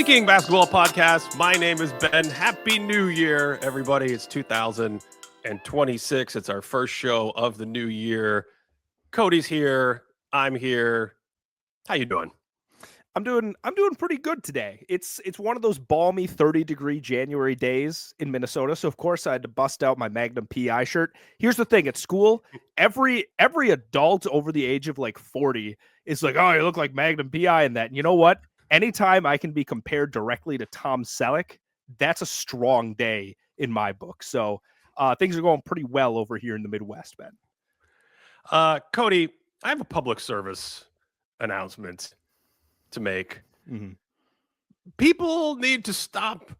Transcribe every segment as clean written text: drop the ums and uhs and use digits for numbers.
Thinking Basketball Podcast. My name is Ben. Happy New Year, everybody. It's 2026. It's our first show of the new year. Cody's here. I'm here. How you doing? I'm doing pretty good today. It's one of those balmy 30-degree January days in Minnesota. So of course I had to bust out my Magnum PI shirt. Here's the thing, at school, every adult over the age of like 40 is like, "Oh, you look like Magnum PI in that." And you know what? Anytime I can be compared directly to Tom Selleck, that's a strong day in my book. So things are going pretty well over here in the Midwest, Ben. Cody, I have a public service announcement to make. Mm-hmm. People need to stop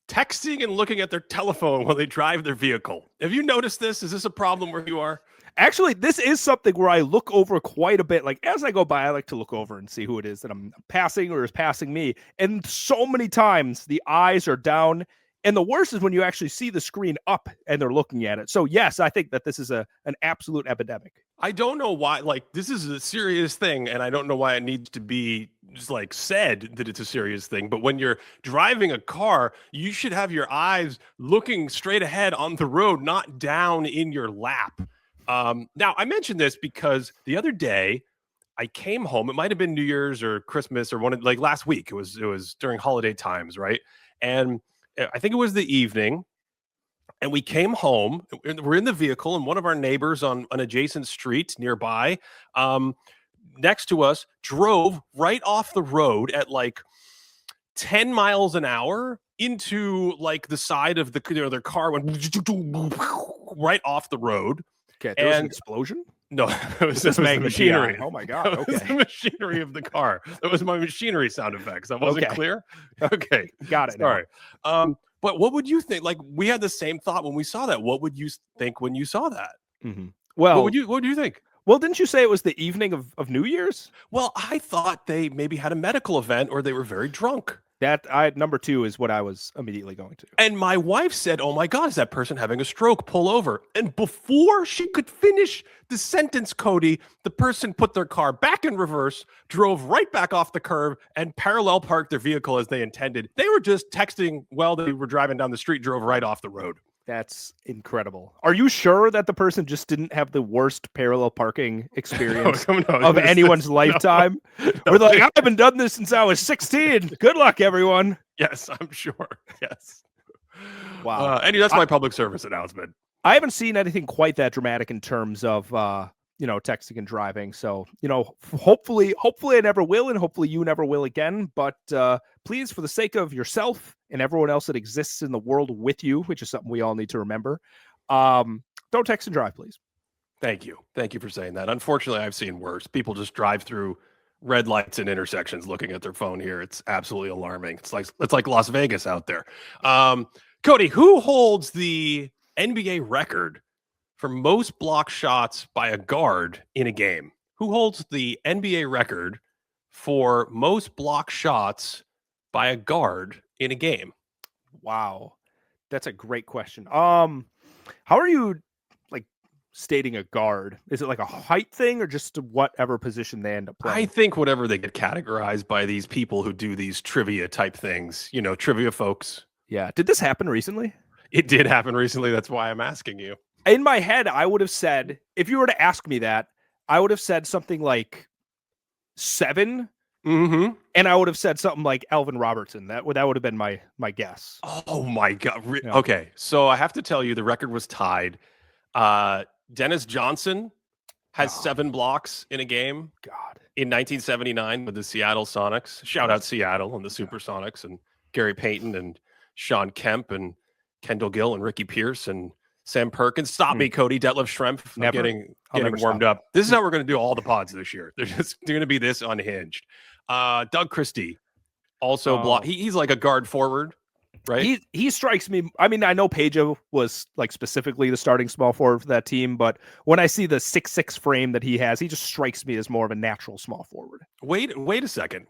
texting and looking at their telephone while they drive their vehicle. Have you noticed this? Is this a problem where you are? Actually, this is something where I look over quite a bit. Like as I go by, I like to look over and see who it is that I'm passing or is passing me. And so many times the eyes are down. And the worst is when you actually see the screen up and they're looking at it. So yes, I think that this is an absolute epidemic. I don't know why, like, this is a serious thing, and I don't know why it needs to be just like said that it's a serious thing. But when you're driving a car, you should have your eyes looking straight ahead on the road, not down in your lap. Now, I mentioned this because the other day I came home. It might have been New Year's or Christmas or like last week. It was during holiday times, right? And I think it was the evening. And we came home, we're in the vehicle, and one of our neighbors on an adjacent street nearby, next to us, drove right off the road at like 10 miles an hour into like the side of their car went right off the road. Okay, there was an explosion? No, it was the machinery. Oh my God. Okay. It was the machinery of the car. That was my machinery sound effects. That wasn't clear? Okay. Got it. Sorry. But what would you think? Like, we had the same thought when we saw that. What would you think when you saw that? Mm-hmm. Well, what do you think? Well, didn't you say it was the evening of New Year's? Well, I thought they maybe had a medical event or they were very drunk. Number two is what I was immediately going to. And my wife said, "Oh my God, is that person having a stroke? Pull over." And before she could finish the sentence, Cody, the person put their car back in reverse, drove right back off the curb, and parallel parked their vehicle as they intended. They were just texting while they were driving down the street, drove right off the road. That's incredible. Are you sure that the person just didn't have the worst parallel parking experience of anyone's lifetime? We're like, I haven't done this since I was 16. Good luck, everyone. Yes, I'm sure. Yes. Wow. Andy, that's my public service announcement. I haven't seen anything quite that dramatic in terms of, texting and driving. So, hopefully I never will, and hopefully you never will again. But please, for the sake of yourself and everyone else that exists in the world with you, which is something we all need to remember, don't text and drive, please. Thank you. Thank you for saying that. Unfortunately, I've seen worse. People just drive through red lights and intersections looking at their phone here. It's absolutely alarming. It's like Las Vegas out there. Cody, who holds the NBA record for most block shots by a guard in a game? Who holds the NBA record for most block shots by a guard in a game? Wow. That's a great question. How are you stating a guard? Is it like a height thing or just whatever position they end up playing? I think whatever they get categorized by these people who do these trivia type things, trivia folks. Yeah. Did this happen recently? It did happen recently. That's why I'm asking you. In my head, I would have said, if you were to ask me that, I would have said something like 7. Mm-hmm. And I would have said something like Alvin Robertson. That would have been my guess. Oh my God. Yeah. Okay. So I have to tell you, the record was tied. Dennis Johnson has 7 blocks in a game. God. In 1979 with the Seattle Sonics. Shout out Seattle and the Supersonics and Gary Payton and Sean Kemp and Kendall Gill and Ricky Pierce and Sam Perkins. Stop me, Cody. Detlef Schrempf. I'm getting warmed up. This is how we're going to do all the pods this year. They're just going to be this unhinged. Doug Christie also block. He's like a guard forward, right? He strikes me. I mean, I know Peja was like specifically the starting small forward for that team, but when I see the 6'6" frame that he has, he just strikes me as more of a natural small forward. Wait a second.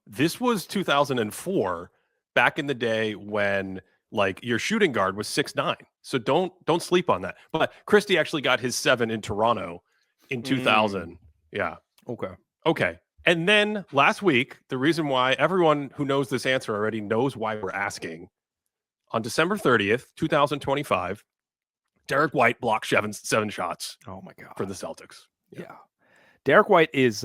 This was 2004, back in the day when like your shooting guard was 6'9". So don't sleep on that. But Christie actually got his 7 in Toronto in 2000. Yeah. Okay. And then last week, the reason why everyone who knows this answer already knows why we're asking. On December 30th, 2025, Derrick White blocked seven shots Oh my God. for the Celtics. Yeah. Derrick White is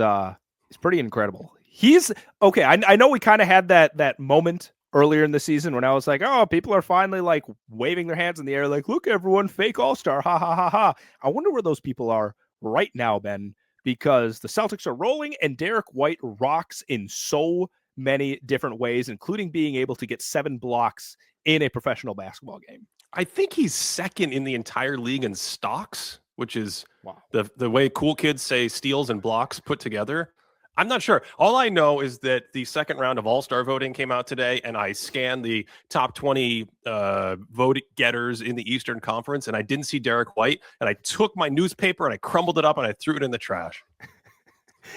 pretty incredible. He's okay. I know we kind of had that moment earlier in the season when I was like, oh, people are finally like waving their hands in the air, like, look, everyone, fake all-star. Ha ha ha ha. I wonder where those people are right now, Ben, because the Celtics are rolling and Derrick White rocks in so many different ways, including being able to get 7 blocks in a professional basketball game. I think he's second in the entire league in stocks, which is Wow. the way cool kids say steals and blocks put together. I'm not sure. All I know is that the second round of All-Star voting came out today, and I scanned the top 20 vote getters in the Eastern Conference, and I didn't see Derrick White, and I took my newspaper and I crumbled it up and I threw it in the trash.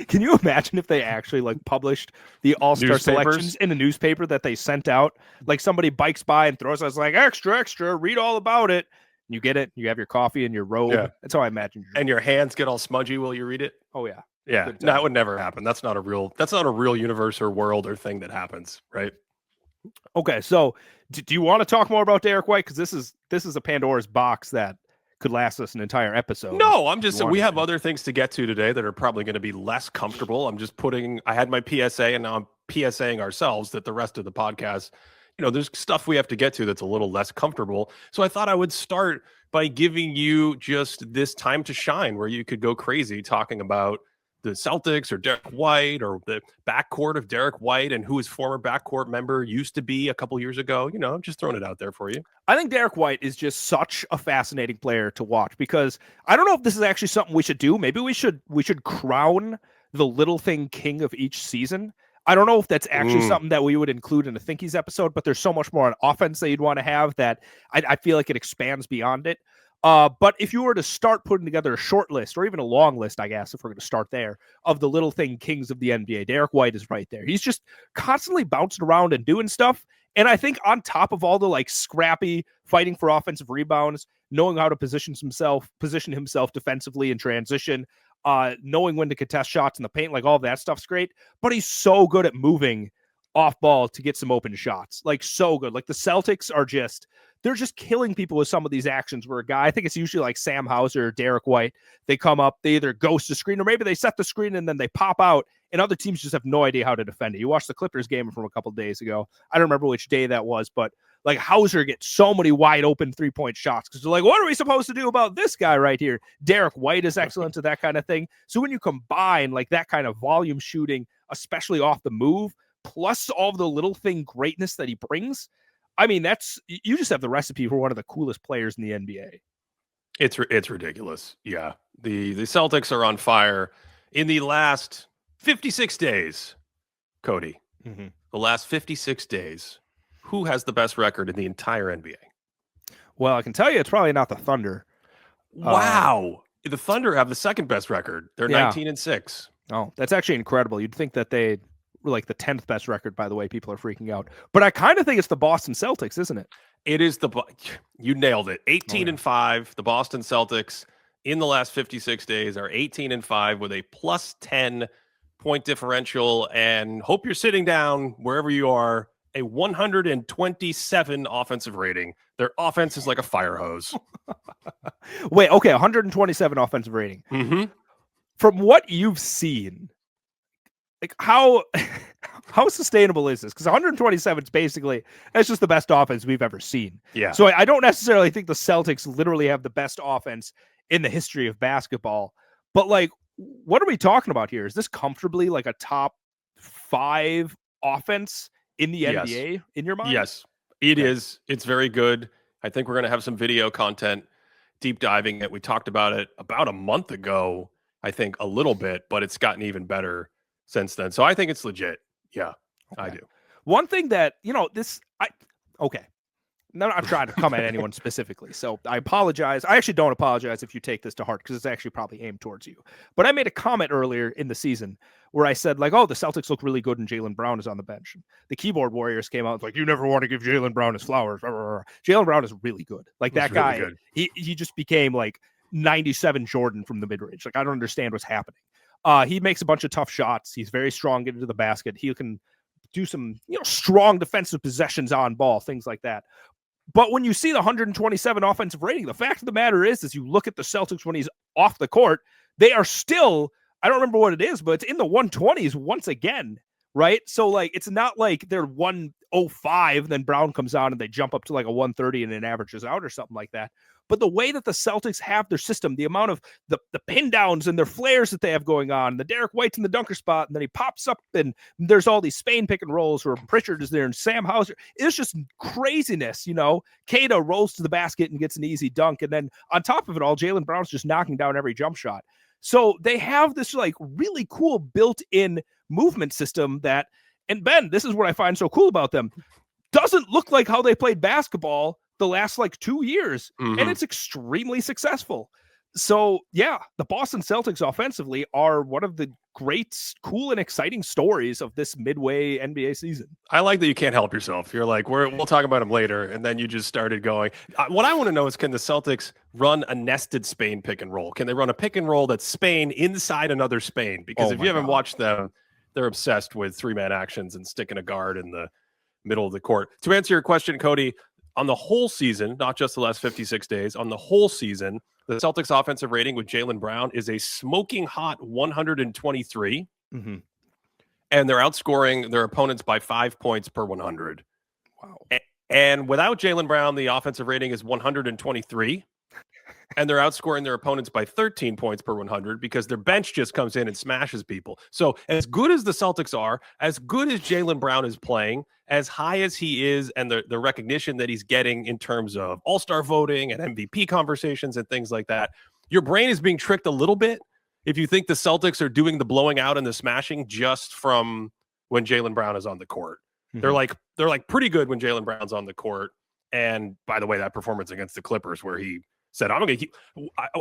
Can you imagine if they actually like published the all-star selections in a newspaper that they sent out? Like somebody bikes by and throws us like extra, read all about it. You get it. You have your coffee and your robe. Yeah. That's how I imagine. And your hands get all smudgy while you read it. Oh yeah. Yeah. No, that would never happen. That's not a real universe or world or thing that happens. Right. Okay. So do you want to talk more about Derrick White? Because this is a Pandora's box that could last us an entire episode. No, I'm just, we have other things to get to today that are probably going to be less comfortable. I'm just I had my PSA and now I'm PSAing ourselves that the rest of the podcast, there's stuff we have to get to that's a little less comfortable. So I thought I would start by giving you just this time to shine where you could go crazy talking about the Celtics or Derrick White or the backcourt of Derrick White and who his former backcourt member used to be a couple years ago. Just throwing it out there for you. I think Derrick White is just such a fascinating player to watch because I don't know if this is actually something we should do. Maybe we should crown the little thing king of each season. I don't know if that's actually something that we would include in a Thinkies episode, but there's so much more on offense that you'd want to have that I feel like it expands beyond it. But if you were to start putting together a short list or even a long list, I guess, if we're going to start there, of the little thing kings of the NBA, Derrick White is right there. He's just constantly bouncing around and doing stuff. And I think on top of all the like scrappy fighting for offensive rebounds, knowing how to position himself defensively in transition, knowing when to contest shots in the paint, like all of that stuff's great. But he's so good at moving off ball to get some open shots, like so good. Like the Celtics are they're just killing people with some of these actions where a guy, I think it's usually like Sam Hauser or Derrick White, they come up, they either ghost the screen or maybe they set the screen and then they pop out and other teams just have no idea how to defend it. You watched the Clippers game from a couple of days ago. I don't remember which day that was, but like Hauser gets so many wide open 3-point shots because they're like, what are we supposed to do about this guy right here? Derrick White is excellent to that kind of thing. So when you combine like that kind of volume shooting, especially off the move, plus all of the little thing greatness that he brings, I mean, you just have the recipe for one of the coolest players in the NBA. It's ridiculous. Yeah. The Celtics are on fire in the last 56 days. Cody, the last 56 days, who has the best record in the entire NBA? Well, I can tell you it's probably not the Thunder. Wow. The Thunder have the second best record. They're 19-6. Oh, that's actually incredible. You'd think that they were like the 10th best record, by the way. People are freaking out. But I kind of think it's the Boston Celtics, isn't it? It is you nailed it. 18-5. The Boston Celtics in the last 56 days are 18-5 with a plus 10 point differential. And hope you're sitting down wherever you are. A 127 offensive rating. Their offense is like a fire hose. Wait, okay, 127 offensive rating. From what you've seen, like how sustainable is this? Because 127 is basically, that's just the best offense we've ever seen. Yeah. So I don't necessarily think the Celtics literally have the best offense in the history of basketball. But like, what are we talking about here? Is this comfortably like a top 5 offense in the NBA in your mind? Yes, it is. It's very good. I think we're going to have some video content deep diving it. We talked about it about a month ago, I think a little bit, but it's gotten even better since then. So I think it's legit. Yeah, okay. I do. One thing that, okay. No, I'm trying to come at anyone specifically. So I apologize. I actually don't apologize if you take this to heart because it's actually probably aimed towards you. But I made a comment earlier in the season where I said, like, oh, the Celtics look really good and Jaylen Brown is on the bench. And the keyboard warriors came out like, you never want to give Jaylen Brown his flowers. Jaylen Brown is really good. Like that guy, really he just became like 97 Jordan from the mid-range. Like I don't understand what's happening. He makes a bunch of tough shots. He's very strong getting to the basket. He can do some, strong defensive possessions on ball, things like that. But when you see the 127 offensive rating, the fact of the matter is you look at the Celtics when he's off the court, they are still, I don't remember what it is, but it's in the 120s once again, right? So, like, it's not like they're 105, then Brown comes on and they jump up to like a 130 and it averages out or something like that. But the way that the Celtics have their system, the amount of the pin downs and their flares that they have going on, the Derrick White's in the dunker spot, and then he pops up and there's all these Spain pick and rolls where Pritchard is there and Sam Hauser. It's just craziness, Kata rolls to the basket and gets an easy dunk. And then on top of it all, Jaylen Brown's just knocking down every jump shot. So they have this like really cool built-in movement system that, and Ben, this is what I find so cool about them, doesn't look like how they played basketball the last like 2 years, and it's extremely successful. So yeah, the Boston Celtics offensively are one of the great, cool, and exciting stories of this midway NBA season. I like that you can't help yourself. You're like, we'll talk about them later, and then you just started going. What I want to know is, can the Celtics run a nested Spain pick and roll? Can they run a pick and roll that's Spain inside another Spain? Because if you haven't watched them, they're obsessed with three-man actions and sticking a guard in the middle of the court. To answer your question, Cody, on the whole season, not just the last 56 days, on the whole season, the Celtics offensive rating with Jaylen Brown is a smoking hot 123. And they're outscoring their opponents by 5 points per 100. Wow. And without Jaylen Brown, the offensive rating is 123. And they're outscoring their opponents by 13 points per 100 because their bench just comes in and smashes people. So as good as the Celtics are, as good as Jaylen Brown is playing, as high as he is, and the recognition that he's getting in terms of all-star voting and MVP conversations and things like that, your brain is being tricked a little bit if you think the Celtics are doing the blowing out and the smashing just from when Jaylen Brown is on the court. They're like pretty good when Jaylen Brown's on the court. And by the way, that performance against the Clippers where he said, I'm going to keep.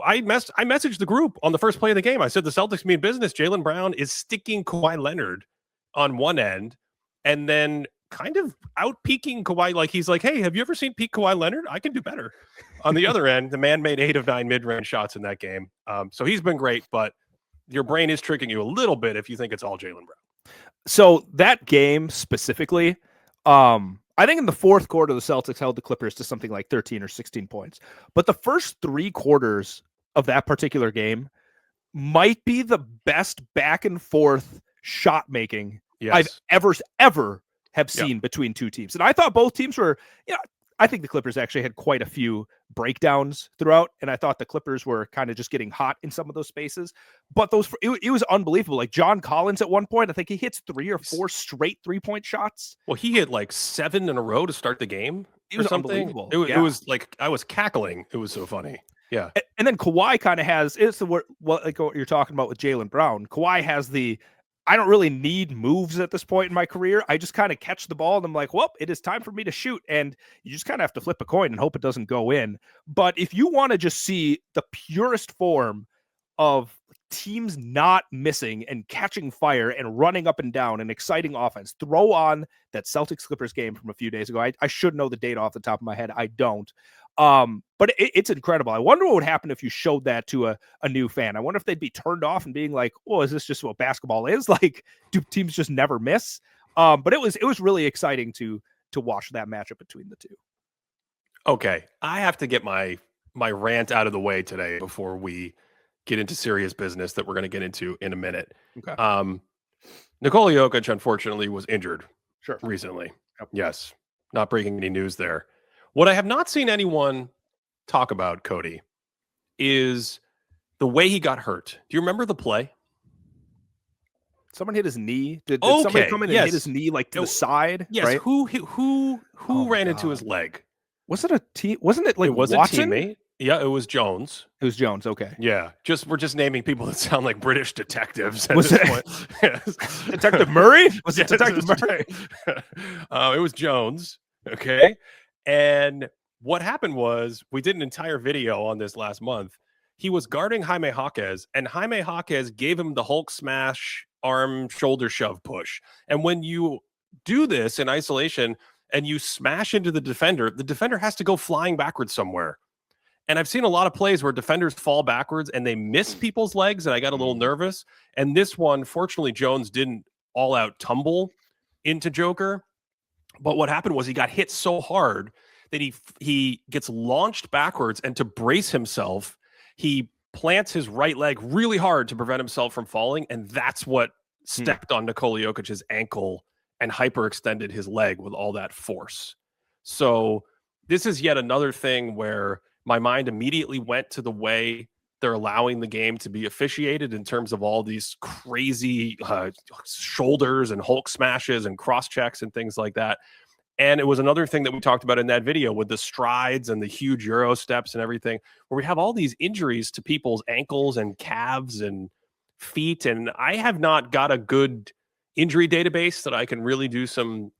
I messaged the group on the first play of the game. I said, the Celtics mean business. Jaylen Brown is sticking Kawhi Leonard on one end and then kind of out-peaking Kawhi. Like, he's like, hey, have you ever seen peak Kawhi Leonard? I can do better. On the other end, the man made 8 of 9 mid-range shots in that game. So he's been great, but your brain is tricking you a little bit if you think it's all Jaylen Brown. So that game specifically, I think in the fourth quarter, the Celtics held the Clippers to something like 13 or 16 points. But the first 3 quarters of that particular game might be the best back and forth shot making I've ever have seen between two teams. And I thought both teams were, I think the Clippers actually had quite a few breakdowns throughout. And I thought the Clippers were kind of just getting hot in some of those spaces. But it was unbelievable. Like John Collins at one point, I think he hits 3 or 4 straight 3-point shots. Well, he hit like 7 in a row to start the game. It was unbelievable. It was like, I was cackling. It was so funny. Yeah. And then Kawhi kind of has, it's what you're talking about with Jaylen Brown. Kawhi has I don't really need moves at this point in my career. I just kind of catch the ball and I'm like, well, it is time for me to shoot. And you just kind of have to flip a coin and hope it doesn't go in. But if you want to just see the purest form of teams not missing and catching fire and running up and down and exciting offense, throw on that Celtics Clippers game from a few days ago. I should know the date off the top of my head. I don't. But it's incredible. I wonder what would happen if you showed that to a new fan. I wonder if they'd be turned off and being like, oh, is this just what basketball is? Like, do teams just never miss? But it was really exciting to watch that matchup between the two. Okay. I have to get my rant out of the way today before we get into serious business that we're going to get into in a minute. Okay. Nikola Jokic, unfortunately, was injured recently. Yep. Yes. Not breaking any news there. What I have not seen anyone talk about, Cody, is the way he got hurt. Do you remember the play? Someone hit his knee. Did somebody come in and hit his knee like to the side? Yes. Right? Who ran into his leg? Was it a team? Wasn't it like it was Watson? A teammate? Yeah, it was Jones. It was Jones. Okay. Yeah. We're just naming people that sound like British detectives at was this it point. Yes. Detective Murray? Was it Detective Murray? It was Jones. Okay. And what happened was we did an entire video on this last month. He was guarding Jaime Jaquez, and Jaime Jaquez gave him the Hulk smash arm shoulder shove push. And when you do this in isolation and you smash into the defender has to go flying backwards somewhere. And I've seen a lot of plays where defenders fall backwards and they miss people's legs, and I got a little nervous. And this one, fortunately, Jones didn't all out tumble into Joker. But what happened was he got hit so hard that he gets launched backwards, and to brace himself, he plants his right leg really hard to prevent himself from falling, and that's what stepped on Nikola Jokic's ankle and hyperextended his leg with all that force. So this is yet another thing where my mind immediately went to the way they're allowing the game to be officiated in terms of all these crazy shoulders and Hulk smashes and cross checks and things like that. And it was another thing that we talked about in that video with the strides and the huge Euro steps and everything, where we have all these injuries to people's ankles and calves and feet. And I have not got a good injury database that I can really do some,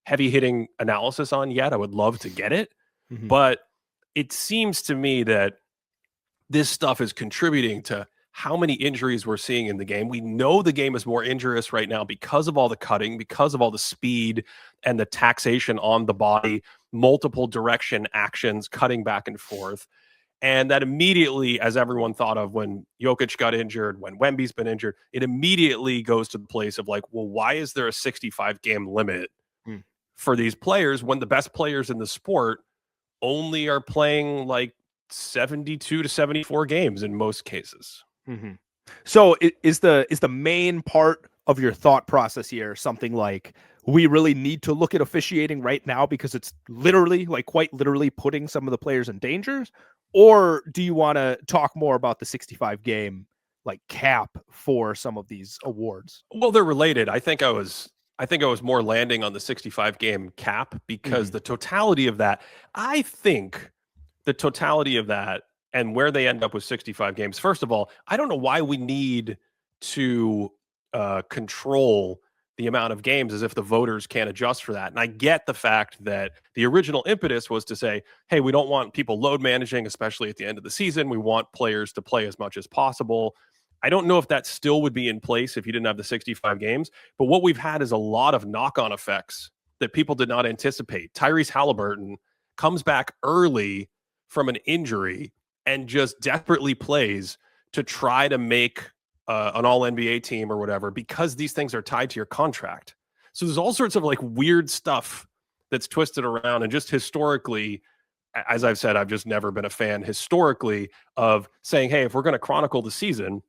heavy hitting analysis on yet. I would love to get it. But it seems to me that this stuff is contributing to how many injuries we're seeing in the game. We know the game is more injurious right now because of all the cutting, because of all the speed and the taxation on the body, multiple direction actions, cutting back and forth. And that immediately, as everyone thought of when Jokic got injured, when Wemby's been injured, it immediately goes to the place of like, well, why is there a 65 game limit for these players when the best players in the sport only are playing like 72 to 74 games in most cases? So is the main part of your thought process here something like, we really need to look at officiating right now because it's literally, like quite literally, putting some of the players in danger? Or do you want to talk more about the 65 game like cap for some of these awards? Well, they're related. I think I was more landing on the 65 game cap because the totality of that, I think the totality of that and where they end up with 65 games. First of all, I don't know why we need to control the amount of games as if the voters can't adjust for that. And I get the fact that the original impetus was to say, hey, we don't want people load managing, especially at the end of the season. We want players to play as much as possible. I don't know if that still would be in place if you didn't have the 65 games, but what we've had is a lot of knock-on effects that people did not anticipate. Tyrese Halliburton comes back early from an injury and just desperately plays to try to make an all-NBA team or whatever, because these things are tied to your contract. So there's all sorts of like weird stuff that's twisted around. And just historically, as I've said, I've just never been a fan historically of saying, hey, if we're going to chronicle the season,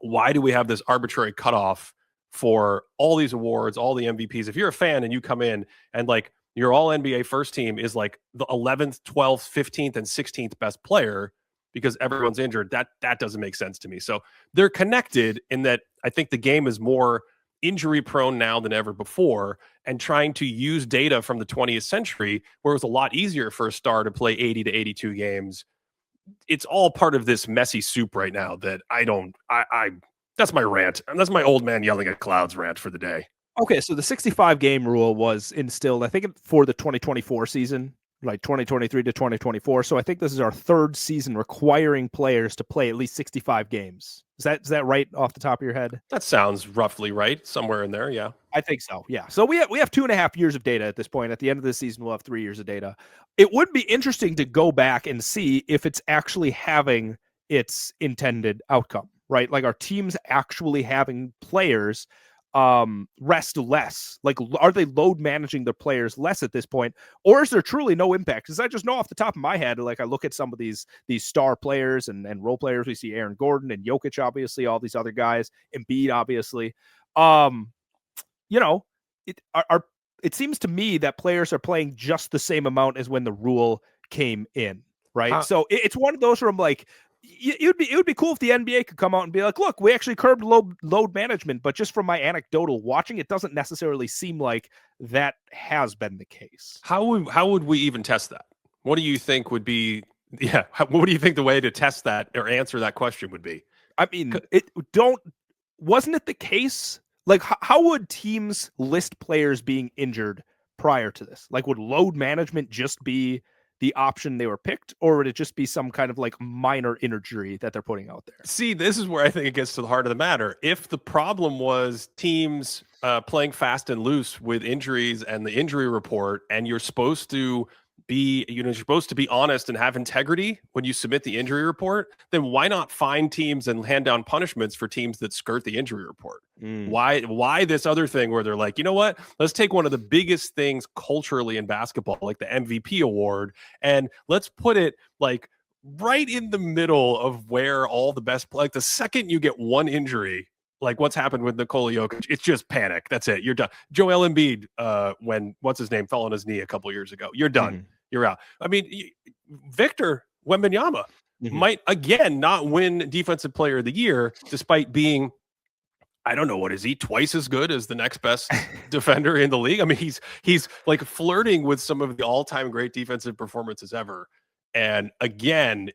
why do we have this arbitrary cutoff for all these awards, all the MVPs? If you're a fan and you come in and like your all NBA first team is like the 11th, 12th, 15th, and 16th best player because everyone's injured, that doesn't make sense to me. So they're connected in that I think the game is more injury prone now than ever before, and trying to use data from the 20th century where it was a lot easier for a star to play 80 to 82 games. It's all part of this messy soup right now that I that's my rant. And that's my old man yelling at clouds rant for the day. Okay, so the 65 game rule was instilled, I think, for the 2024 season, like 2023 to 2024. So I think this is our third season requiring players to play at least 65 games. Is that right off the top of your head? That sounds roughly right. Somewhere in there, yeah. I think so, yeah. So we have 2.5 years of data at this point. At the end of the season, we'll have 3 years of data. It would be interesting to go back and see if it's actually having its intended outcome, right? Like, are teams actually having players rest less? Like, are they load managing their players less at this point, or is there truly no impact? Because I just know off the top of my head, like, I look at some of these star players and role players. We see Aaron Gordon and Jokic, obviously, all these other guys, Embiid, obviously. It seems to me that players are playing just the same amount as when the rule came in, right? So it's one of those where I'm like, it would be cool if the NBA could come out and be like, look, we actually curbed load management, but just from my anecdotal watching, it doesn't necessarily seem like that has been the case. How would we even test that? What do you think would be what do you think the way to test that or answer that question would be? I mean, wasn't it the case? Like, how would teams list players being injured prior to this? Like, would load management just be the option they were picked, or would it just be some kind of like minor injury that they're putting out there? See, this is where I think it gets to the heart of the matter. If the problem was teams playing fast and loose with injuries and the injury report, and you're supposed to you're supposed to be honest and have integrity when you submit the injury report, then why not find teams and hand down punishments for teams that skirt the injury report? Why this other thing where they're like, you know what, let's take one of the biggest things culturally in basketball, like the MVP award, and let's put it like right in the middle of where all the best, like the second you get one injury, like what's happened with Nikola Jokic, it's just panic. That's it. You're done. Joel Embiid, when what's his name fell on his knee a couple years ago, you're done. You're out. I mean, Victor Wembanyama might again not win Defensive Player of the Year, despite being, I don't know, what is he, twice as good as the next best defender in the league? I mean, he's like flirting with some of the all-time great defensive performances ever. And again,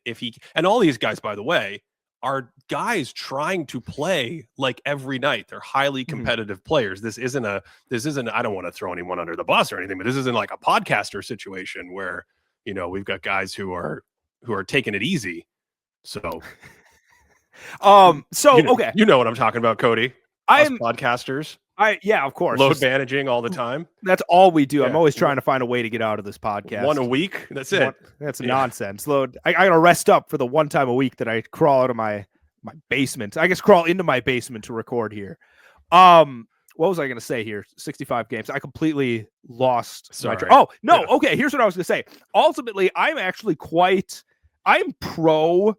and all these guys, by the way, are guys trying to play like every night. They're highly competitive players. This isn't, I don't want to throw anyone under the bus or anything, but this isn't like a podcaster situation where, you know, we've got guys who are taking it easy. So, okay. You know what I'm talking about, Cody. Us podcasters. Yeah, of course. Load managing all the time. That's all we do. Yeah. I'm always trying to find a way to get out of this podcast. One a week. That's it. That's nonsense. Load. I got to rest up for the one time a week that I crawl out of my basement. I guess crawl into my basement to record here. What was I going to say here? 65 games. I completely lost. Okay. Here's what I was going to say. Ultimately, I'm pro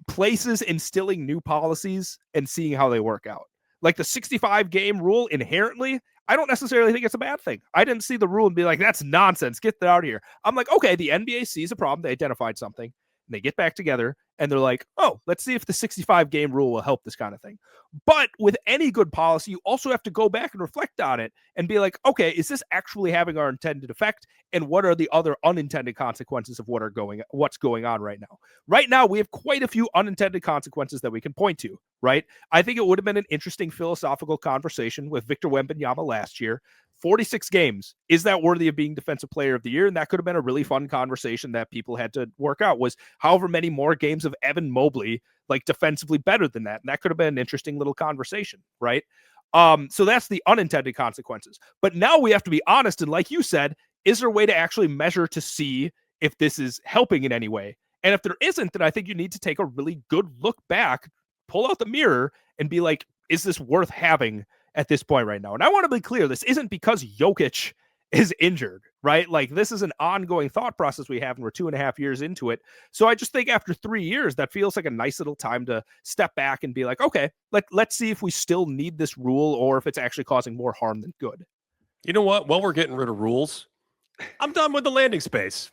places instilling new policies and seeing how they work out. Like the 65 game rule inherently, I don't necessarily think it's a bad thing. I didn't see the rule and be like, that's nonsense. Get that out of here. I'm like, okay, the NBA sees a problem. They identified something and they get back together and they're like, oh, let's see if the 65 game rule will help this kind of thing. But with any good policy, you also have to go back and reflect on it and be like, okay, is this actually having our intended effect? And what are the other unintended consequences of what's going on right now? Right now, we have quite a few unintended consequences that we can point to, right? I think it would have been an interesting philosophical conversation with Victor Wembanyama last year. 46 games. Is that worthy of being Defensive Player of the Year? And that could have been a really fun conversation that people had to work out, was however many more games of Evan Mobley, like defensively better than that. And that could have been an interesting little conversation, right? So that's the unintended consequences. But now we have to be honest. And like you said, is there a way to actually measure to see if this is helping in any way? And if there isn't, then I think you need to take a really good look back, pull out the mirror and be like, is this worth having at this point right now? And I want to be clear, this isn't because Jokic is injured, right? Like this is an ongoing thought process we have, and we're 2.5 years into it. So I just think after 3 years, that feels like a nice little time to step back and be like, okay, let's see if we still need this rule or if it's actually causing more harm than good. You know what? While we're getting rid of rules, I'm done with the landing space.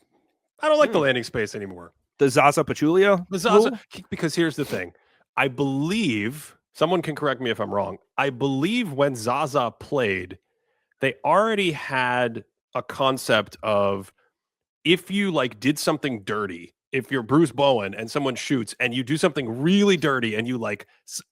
I don't like the landing space anymore. The Zaza Pachulia rule? Because here's the thing. I believe, someone can correct me if I'm wrong, I believe when Zaza played, they already had a concept of, if you like did something dirty, if you're Bruce Bowen and someone shoots and you do something really dirty and you like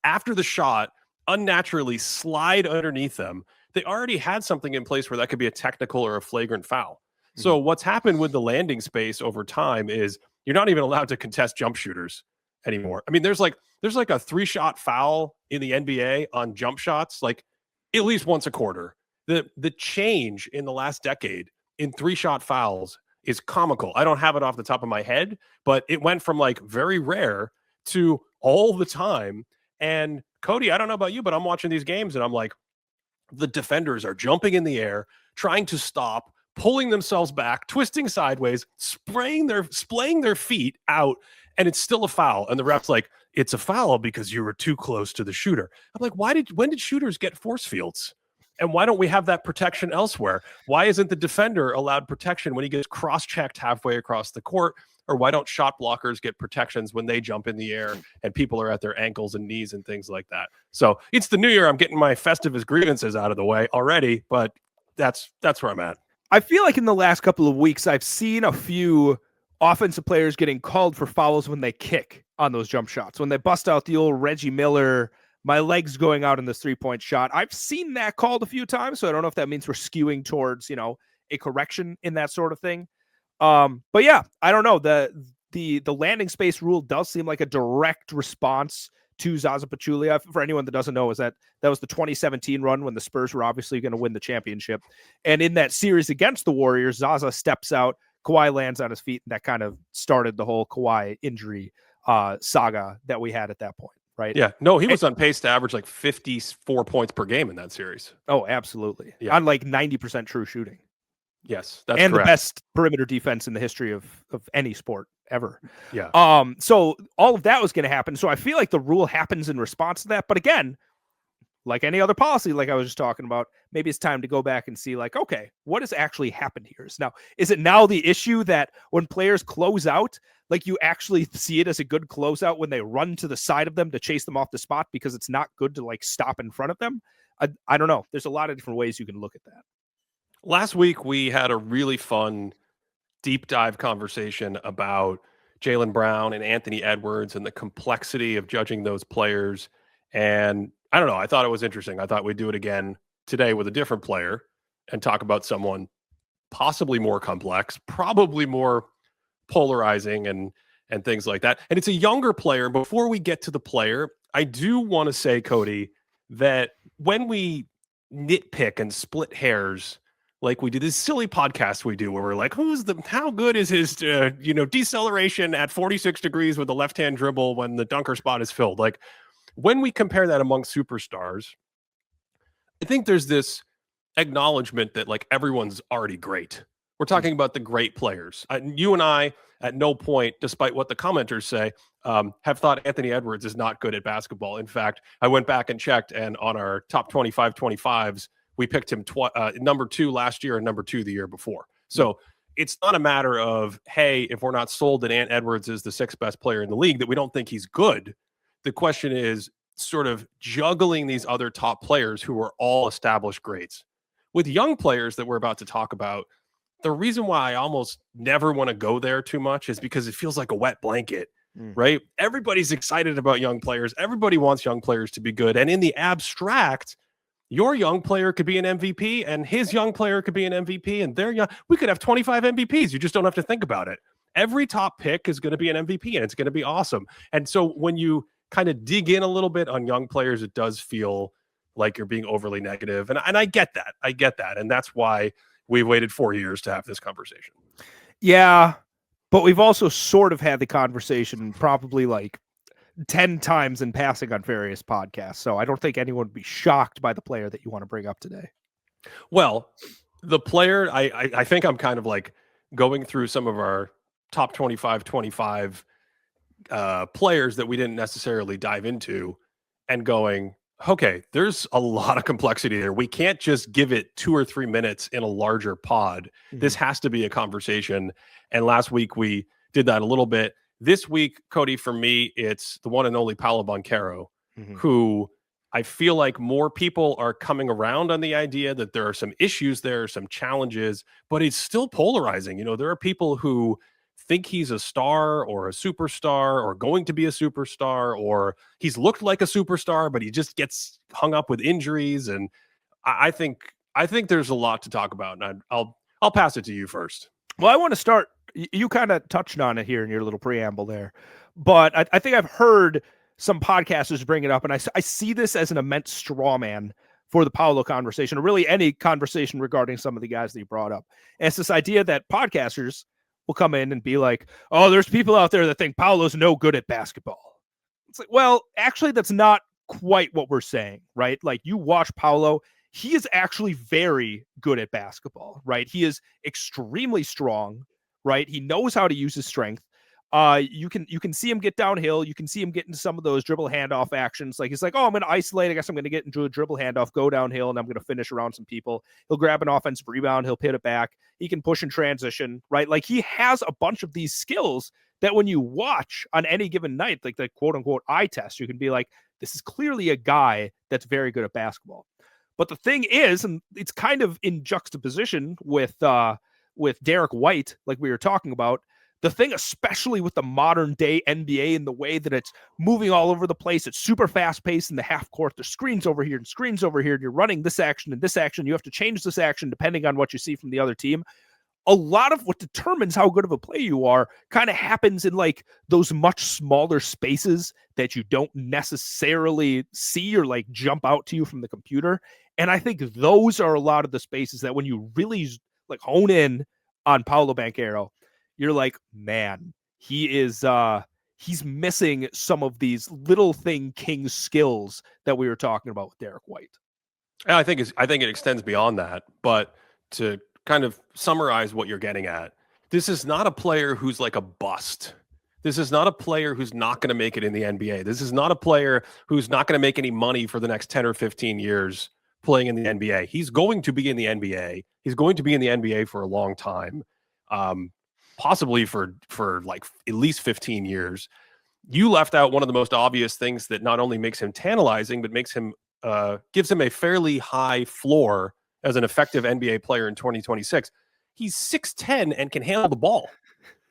after the shot unnaturally slide underneath them, they already had something in place where that could be a technical or a flagrant foul. So what's happened with the landing space over time is you're not even allowed to contest jump shooters anymore. I mean, there's like a 3-shot foul in the NBA on jump shots, like at least once a quarter. The change in the last decade in 3-shot fouls is comical. I don't have it off the top of my head, but it went from like very rare to all the time. And Cody, I don't know about you, but I'm watching these games and I'm like, the defenders are jumping in the air, trying to stop, pulling themselves back, twisting sideways, splaying their feet out, and it's still a foul. And the ref's like, it's a foul because you were too close to the shooter. I'm like, when did shooters get force fields? And why don't we have that protection elsewhere? Why isn't the defender allowed protection when he gets cross-checked halfway across the court? Or why don't shot blockers get protections when they jump in the air and people are at their ankles and knees and things like that? So it's the new year. I'm getting my Festivus grievances out of the way already, but that's where I'm at. I feel like in the last couple of weeks, I've seen a few offensive players getting called for fouls when they kick on those jump shots, when they bust out the old Reggie Miller, my legs going out in this 3-point shot. I've seen that called a few times, so I don't know if that means we're skewing towards, a correction in that sort of thing. But yeah, I don't know. The landing space rule does seem like a direct response to Zaza Pachulia. For anyone that doesn't know, is that was the 2017 run when the Spurs were obviously going to win the championship. And in that series against the Warriors, Zaza steps out, Kawhi lands on his feet, and that kind of started the whole Kawhi injury saga that we had at that point, right? Yeah. No, he was on pace to average like 54 points per game in that series. Oh, absolutely. Yeah. On like 90% true shooting. Yes, that's and correct. the best perimeter defense in the history of any sport ever. Yeah. So all of that was going to happen. So I feel like the rule happens in response to that. But again, like any other policy, like I was just talking about, maybe it's time to go back and see, like, okay, what has actually happened here? Is it now the issue that when players close out, like you actually see it as a good closeout when they run to the side of them to chase them off the spot because it's not good to like stop in front of them? I don't know. There's a lot of different ways you can look at that. Last week, we had a really fun deep dive conversation about Jaylen Brown and Anthony Edwards and the complexity of judging those players. And I don't know, I thought it was interesting. I thought we'd do it again today with a different player and talk about someone possibly more complex, probably more polarizing and things like that. And it's a younger player. Before we get to the player, I do want to say, Cody, that when we nitpick and split hairs like we do this silly podcast we do where we're like, how good is his, deceleration at 46 degrees with the left-hand dribble when the dunker spot is filled? Like when we compare that among superstars, I think there's this acknowledgement that like everyone's already great. We're talking about the great players. You and I, at no point, despite what the commenters say, have thought Anthony Edwards is not good at basketball. In fact, I went back and checked, and on our top 25-25s, we picked him number 2 last year and number 2 the year before. So it's not a matter of, hey, if we're not sold that Ant Edwards is the 6th best player in the league, that we don't think he's good. The question is sort of juggling these other top players who are all established greats. With young players that we're about to talk about, the reason why I almost never want to go there too much is because it feels like a wet blanket, right? Everybody's excited about young players. Everybody wants young players to be good. And in the abstract, your young player could be an MVP and his young player could be an MVP and they're young. We could have 25 MVPs. You just don't have to think about it. Every top pick is going to be an MVP and it's going to be awesome. And so when you kind of dig in a little bit on young players, it does feel like you're being overly negative. And I get that. I get that. And that's why we've waited 4 years to have this conversation. Yeah. But we've also sort of had the conversation probably like 10 times in passing on various podcasts. So I don't think anyone would be shocked by the player that you want to bring up today. Well, the player, I think I'm kind of like going through some of our top 25 players that we didn't necessarily dive into and going, okay, there's a lot of complexity there. We can't just give it 2 or 3 minutes in a larger pod. This has to be a conversation. And last week we did that a little bit. This week, Cody, for me, it's the one and only Paolo Banchero, who I feel like more people are coming around on the idea that there are some issues there, some challenges, but it's still polarizing. You know, there are people who think he's a star or a superstar or going to be a superstar, or he's looked like a superstar, but he just gets hung up with injuries. And I think there's a lot to talk about. And I'll pass it to you first. Well, I want to start. You kind of touched on it here in your little preamble there, but I think I've heard some podcasters bring it up, and I see this as an immense straw man for the Paolo conversation, or really any conversation regarding some of the guys that you brought up. And it's this idea that podcasters will come in and be like, oh, there's people out there that think Paolo's no good at basketball. It's like, well, actually, that's not quite what we're saying, right? Like, you watch Paolo, he is actually very good at basketball, right? He is extremely strong, right? He knows how to use his strength. You can see him get downhill. You can see him get into some of those dribble handoff actions. Like, he's like, oh, I'm going to isolate. I guess I'm going to get into a dribble handoff, go downhill, and I'm going to finish around some people. He'll grab an offensive rebound. He'll pit it back. He can push in transition, right? Like, he has a bunch of these skills that when you watch on any given night, like the quote unquote eye test, you can be like, this is clearly a guy that's very good at basketball. But the thing is, and it's kind of in juxtaposition with Derrick White, like we were talking about, the thing, especially with the modern day NBA and the way that it's moving all over the place, it's super fast paced in the half court. There's screens over here and screens over here. And you're running this action and this action. You have to change this action depending on what you see from the other team. A lot of what determines how good of a player you are kind of happens in like those much smaller spaces that you don't necessarily see or like jump out to you from the computer. And I think those are a lot of the spaces that when you really like hone in on Paolo Banchero, you're like, man, he's missing some of these little thing king skills that we were talking about with Derrick White. And I think it extends beyond that. But to kind of summarize what you're getting at, this is not a player who's like a bust. This is not a player who's not going to make it in the NBA. This is not a player who's not going to make any money for the next 10 or 15 years playing in the NBA. He's going to be in the NBA. He's going to be in the NBA for a long time, possibly for like at least 15 years. You left out one of the most obvious things that not only makes him tantalizing, but makes him gives him a fairly high floor as an effective NBA player in 2026. He's 6'10" and can handle the ball.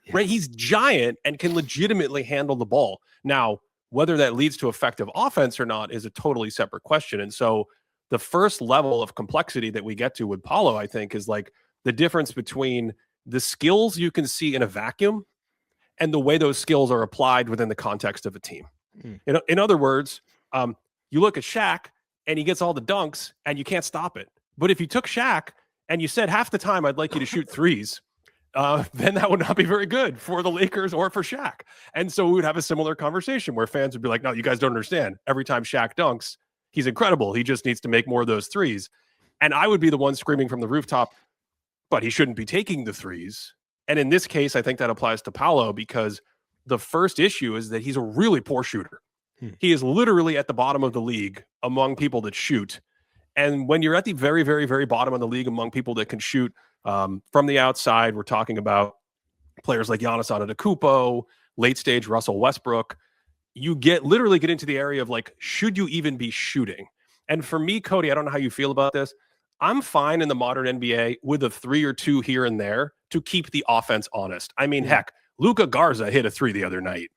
Yes. Right? He's giant and can legitimately handle the ball. Now, whether that leads to effective offense or not is a totally separate question. And so the first level of complexity that we get to with Paolo, I think, is like the difference between the skills you can see in a vacuum and the way those skills are applied within the context of a team. In other words, you look at Shaq and he gets all the dunks and you can't stop it. But if you took Shaq and you said half the time, I'd like you to shoot threes, then that would not be very good for the Lakers or for Shaq. And so we would have a similar conversation where fans would be like, no, you guys don't understand. Every time Shaq dunks, he's incredible. He just needs to make more of those threes. And I would be the one screaming from the rooftop, but he shouldn't be taking the threes. And in this case, I think that applies to Paolo because the first issue is that he's a really poor shooter. He is literally at the bottom of the league among people that shoot. And when you're at the very, very, very bottom of the league among people that can shoot from the outside, we're talking about players like Giannis Antetokounmpo, late stage Russell Westbrook. You literally get into the area of like, should you even be shooting? And for me, Cody, I don't know how you feel about this. I'm fine in the modern NBA with a 3 or 2 here and there to keep the offense honest. I mean, heck, Luka Garza hit a 3 the other night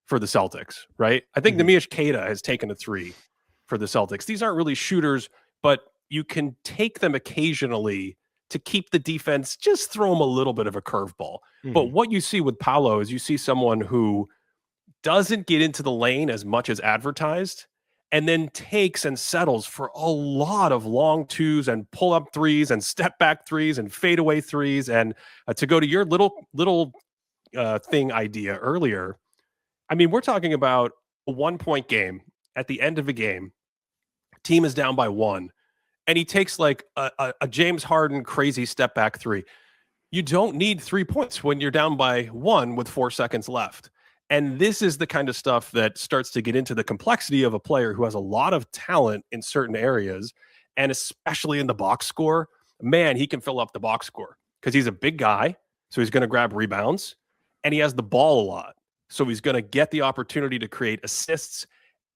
for the Celtics, right? I think Nemish Keita has taken a 3 for the Celtics. These aren't really shooters, but you can take them occasionally to keep the defense, just throw them a little bit of a curveball. But what you see with Paolo is you see someone who doesn't get into the lane as much as advertised and then takes and settles for a lot of long twos and pull-up threes and step-back threes and fadeaway threes. And to go to your little thing idea earlier, I mean, we're talking about a 1-point game. At the end of a game, team is down by 1, and he takes like a James Harden crazy step back 3. You don't need 3 points when you're down by 1 with 4 seconds left. And this is the kind of stuff that starts to get into the complexity of a player who has a lot of talent in certain areas, and especially in the box score. Man, he can fill up the box score because he's a big guy, so he's going to grab rebounds, and he has the ball a lot. So he's going to get the opportunity to create assists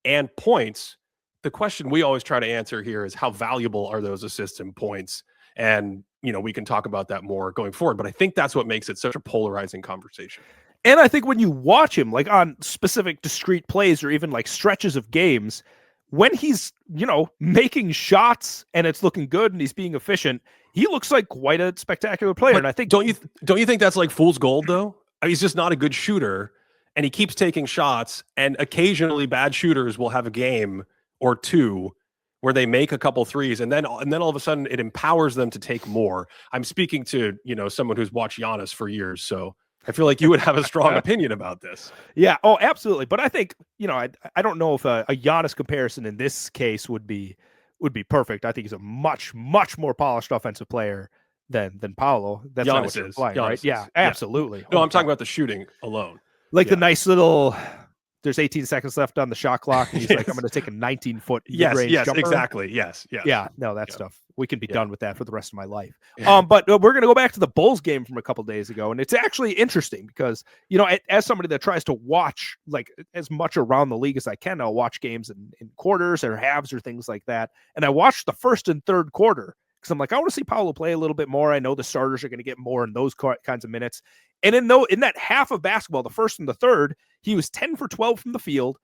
and points. The question we always try to answer here is how valuable are those assists and points? And, we can talk about that more going forward, but I think that's what makes it such a polarizing conversation. And I think when you watch him, like on specific discrete plays or even like stretches of games, when he's, making shots and it's looking good and he's being efficient, he looks like quite a spectacular player. But and I think, don't you think that's like fool's gold though? I mean, he's just not a good shooter. And he keeps taking shots, and occasionally bad shooters will have a game or 2 where they make a couple threes, and then all of a sudden it empowers them to take more. I'm speaking to, someone who's watched Giannis for years, so I feel like you would have a strong opinion about this. Yeah, oh, absolutely. But I think, I don't know if a Giannis comparison in this case would be perfect. I think he's a much, much more polished offensive player than Paolo. That's Giannis not what you're implying, right? Yeah, absolutely. Yeah. No, I'm talking about the shooting alone. Like the nice little, there's 18 seconds left on the shot clock. And he's like, I'm going to take a 19-foot range jumper. Exactly. Yes. Yeah, no, that stuff. We can be done with that for the rest of my life. But we're going to go back to the Bulls game from a couple days ago. And it's actually interesting because, as somebody that tries to watch like as much around the league as I can, I'll watch games in quarters or halves or things like that. And I watched the first and third quarter because I'm like, I want to see Paolo play a little bit more. I know the starters are going to get more in those kinds of minutes. And in that half of basketball, the first and the third, he was 10 for 12 from the field,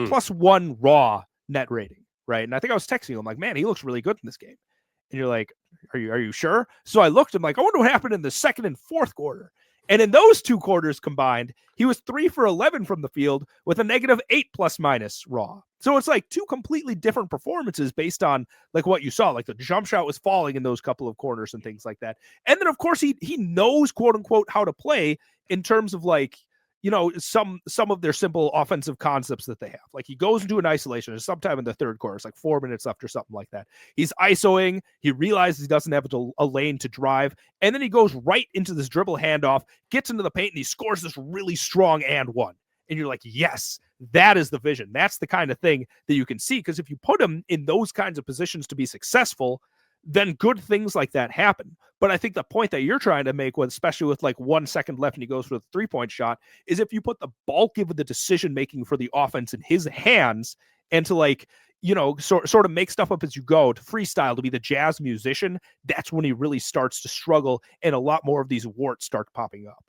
plus 1 raw net rating, right? And I think I was texting you. I'm like, man, he looks really good in this game. And you're like, are you sure? So I looked. I'm like, I wonder what happened in the second and fourth quarter. And in those 2 quarters combined, he was 3 for 11 from the field with a -8 plus minus raw. So it's like 2 completely different performances based on like what you saw. Like the jump shot was falling in those couple of quarters and things like that. And then of course he knows, quote unquote, how to play in terms of like, some of their simple offensive concepts that they have. Like he goes into an isolation sometime in the third quarter. It's like 4 minutes left or something like that. He's isoing. He realizes he doesn't have a lane to drive. And then he goes right into this dribble handoff, gets into the paint, and he scores this really strong and one. And you're like, yes, that is the vision. That's the kind of thing that you can see. Because if you put him in those kinds of positions to be successful, then good things like that happen. But I think the point that you're trying to make, especially with like 1 second left and he goes for the 3-point shot, is if you put the bulk of the decision making for the offense in his hands and to like, sort of make stuff up as you go, to freestyle, to be the jazz musician, that's when he really starts to struggle and a lot more of these warts start popping up.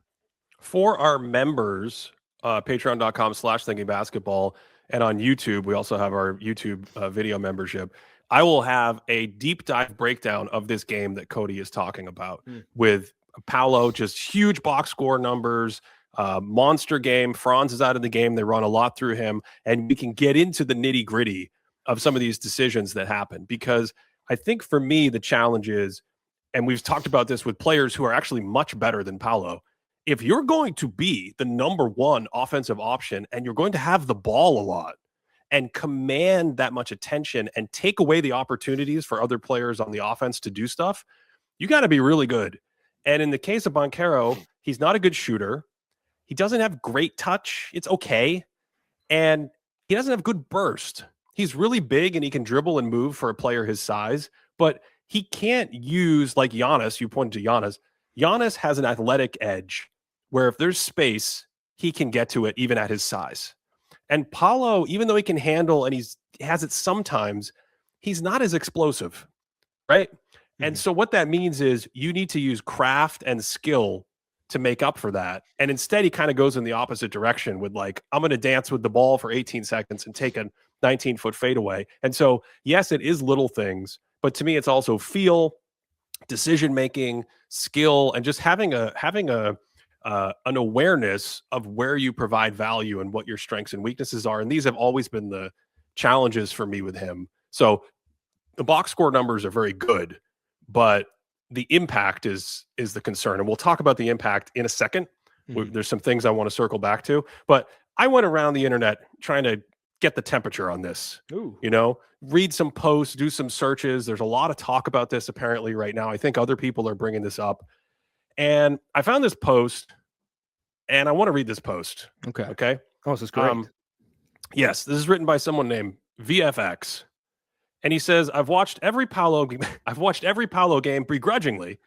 For our members, patreon.com/thinkingbasketball, and on YouTube, we also have our YouTube video membership. I will have a deep dive breakdown of this game that Cody is talking about with Paolo, just huge box score numbers, monster game. Franz is out of the game. They run a lot through him, and we can get into the nitty gritty of some of these decisions that happen. Because I think for me, the challenge is, and we've talked about this with players who are actually much better than Paolo, if you're going to be the number one offensive option and you're going to have the ball a lot and command that much attention and take away the opportunities for other players on the offense to do stuff, you got to be really good. And in the case of Banchero, he's not a good shooter. He doesn't have great touch. It's okay. And he doesn't have good burst. He's really big and he can dribble and move for a player his size, but he can't use, like Giannis, you pointed to Giannis. Giannis has an athletic edge where if there's space, he can get to it even at his size. And Paolo, even though he can handle and he has it sometimes, he's not as explosive, right? Mm-hmm. And so what that means is you need to use craft and skill to make up for that. And instead, he kind of goes in the opposite direction with like, I'm going to dance with the ball for 18 seconds and take a 19-foot fadeaway. And so, yes, it is little things, but to me, it's also feel, decision-making, skill, and just having an awareness of where you provide value and what your strengths and weaknesses are. And these have always been the challenges for me with him. So the box score numbers are very good, but the impact is the concern. And we'll talk about the impact in a second. Mm-hmm. There's some things I want to circle back to, but I went around the internet trying to get the temperature on this. Ooh. Read some posts, do some searches. There's a lot of talk about this apparently right now. I think other people are bringing this up. And I found this post, and I want to read this post. Okay. Oh, this is great. Yes, this is written by someone named VFX. And he says, I've watched every Paolo game begrudgingly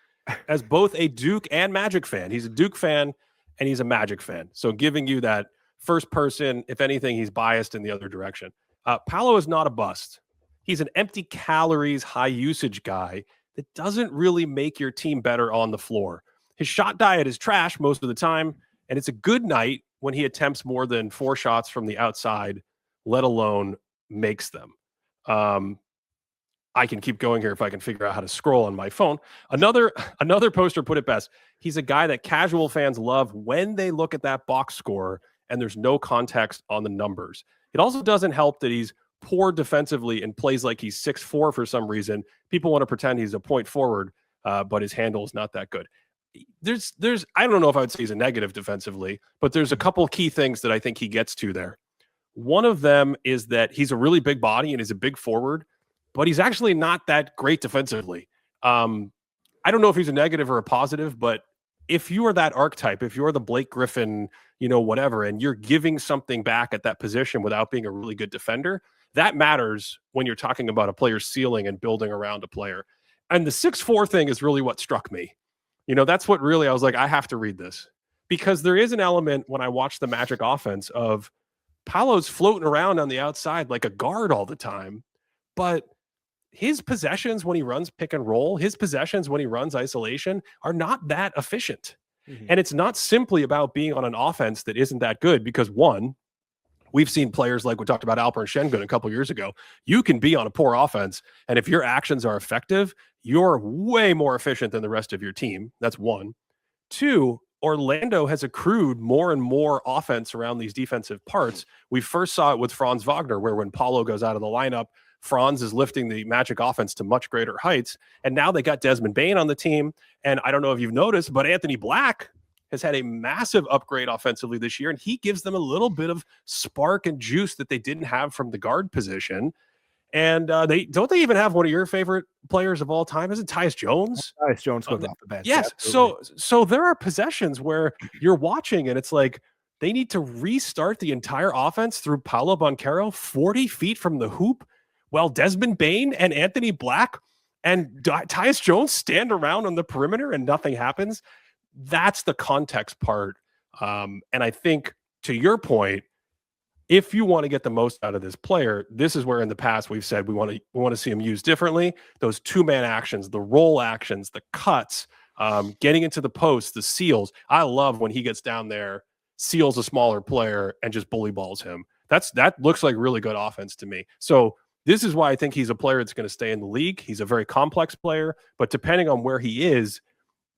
as both a Duke and Magic fan. He's a Duke fan and he's a Magic fan. So giving you that first person, if anything, he's biased in the other direction. Paolo is not a bust. He's an empty calories, high usage guy that doesn't really make your team better on the floor. His shot diet is trash most of the time, and it's a good night when he attempts more than 4 shots from the outside, let alone makes them. I can keep going here if I can figure out how to scroll on my phone. Another poster put it best. He's a guy that casual fans love when they look at that box score and there's no context on the numbers. It also doesn't help that he's poor defensively and plays like he's 6'4" for some reason. People want to pretend he's a point forward, but his handle is not that good. There's I don't know if I would say he's a negative defensively, but there's a couple key things that I think he gets to there. One of them is that he's a really big body and he's a big forward, but he's actually not that great defensively. I don't know if he's a negative or a positive, but if you are that archetype, if you're the Blake Griffin, whatever, and you're giving something back at that position without being a really good defender, that matters when you're talking about a player's ceiling and building around a player. And the 6'4" thing is really what struck me. That's what really, I was like, I have to read this, because there is an element when I watch the Magic offense of Paolo's floating around on the outside like a guard all the time, but his possessions when he runs pick and roll, his possessions when he runs isolation are not that efficient. Mm-hmm. And it's not simply about being on an offense that isn't that good, because one, we've seen players like we talked about Alperen Şengün a couple years ago. You can be on a poor offense, and if your actions are effective, you're way more efficient than the rest of your team. That's one. Two, Orlando has accrued more and more offense around these defensive parts. We first saw it with Franz Wagner, where when Paolo goes out of the lineup, Franz is lifting the Magic offense to much greater heights. And now they got Desmond Bane on the team. And I don't know if you've noticed, but Anthony Black has had a massive upgrade offensively this year, and he gives them a little bit of spark and juice that they didn't have from the guard position. And they even have one of your favorite players of all time? Isn't Tyus Jones? Tyus Jones goes off the bench. Yes. So there are possessions where you're watching and it's like they need to restart the entire offense through Paolo Banchero 40 feet from the hoop, while Desmond Bane and Anthony Black and Tyus Jones stand around on the perimeter and nothing happens. That's the context part. And I think, to your point, if you want to get the most out of this player, this is where in the past we've said we want to see him used differently. Those two-man actions, the roll actions, the cuts, getting into the post, the seals. I love when he gets down there, seals a smaller player, and just bully balls him. That looks like really good offense to me. So this is why I think he's a player that's going to stay in the league. He's a very complex player, but depending on where he is,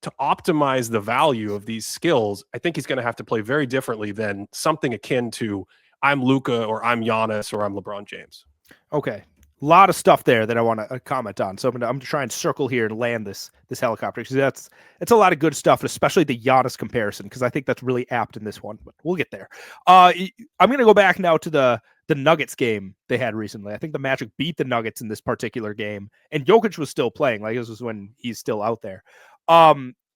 to optimize the value of these skills, I think he's going to have to play very differently than something akin to I'm Luka or I'm Giannis or I'm LeBron James. Okay. A lot of stuff there that I want to comment on. So I'm going to try and circle here and land this helicopter, because it's a lot of good stuff, especially the Giannis comparison, because I think that's really apt in this one, but we'll get there. I'm going to go back now to the Nuggets game they had recently. I think the Magic beat the Nuggets in this particular game, and Jokic was still playing. Like, this was when he's still out there.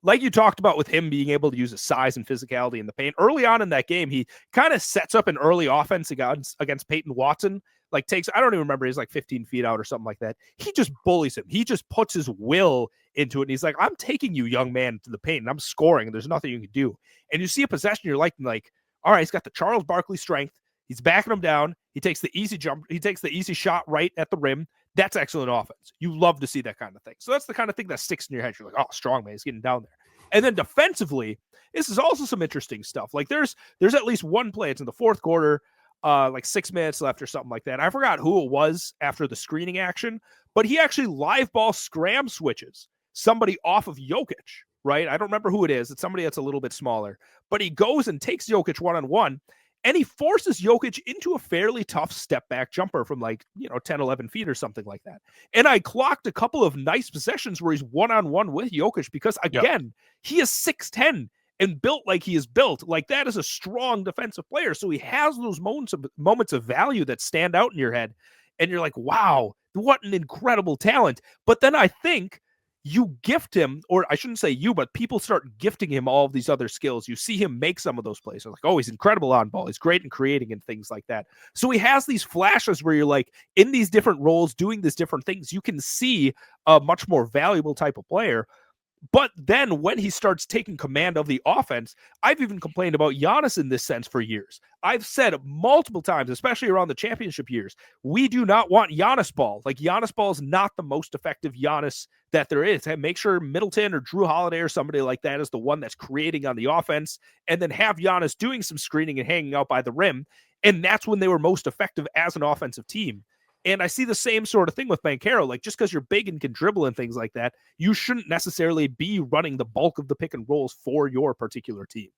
Like you talked about with him being able to use his size and physicality in the paint. Early on in that game, he kind of sets up an early offense against Peyton Watson. Like, I don't even remember, he's like 15 feet out or something like that. He just bullies him. He just puts his will into it. And he's like, I'm taking you, young man, to the paint, and I'm scoring, and there's nothing you can do. And you see a possession, you're like, all right, he's got the Charles Barkley strength. He's backing him down. He takes the easy jump. He takes the easy shot right at the rim. That's excellent offense. You love to see that kind of thing. So that's the kind of thing that sticks in your head. You're like, oh, strong man, he's getting down there. And then defensively, this is also some interesting stuff. Like, there's at least one play. It's in the fourth quarter, like 6 minutes left or something like that. I forgot who it was after the screening action, but he actually live ball scram switches somebody off of Jokic, right? I don't remember who it is. It's somebody that's a little bit smaller, but he goes and takes Jokic one-on-one, and he forces Jokic into a fairly tough step back jumper from 10, 11 feet or something like that. And I clocked a couple of nice possessions where he's one-on-one with Jokic, because again, he is 6'10", and built like he is built. Like, that is a strong defensive player. So he has those moments of value that stand out in your head. And you're like, wow, what an incredible talent. But then I think you gift him, or I shouldn't say you, but people start gifting him all of these other skills. You see him make some of those plays. They're like, oh, he's incredible on ball. He's great in creating and things like that. So he has these flashes where you're like, in these different roles, doing these different things, you can see a much more valuable type of player. But then when he starts taking command of the offense, I've even complained about Giannis in this sense for years. I've said multiple times, especially around the championship years, we do not want Giannis ball. Like, Giannis ball is not the most effective Giannis that there is. Make sure Middleton or Drew Holiday or somebody like that is the one that's creating on the offense, and then have Giannis doing some screening and hanging out by the rim. And that's when they were most effective as an offensive team. And I see the same sort of thing with Banchero. Like, just because you're big and can dribble and things like that, you shouldn't necessarily be running the bulk of the pick and rolls for your particular team.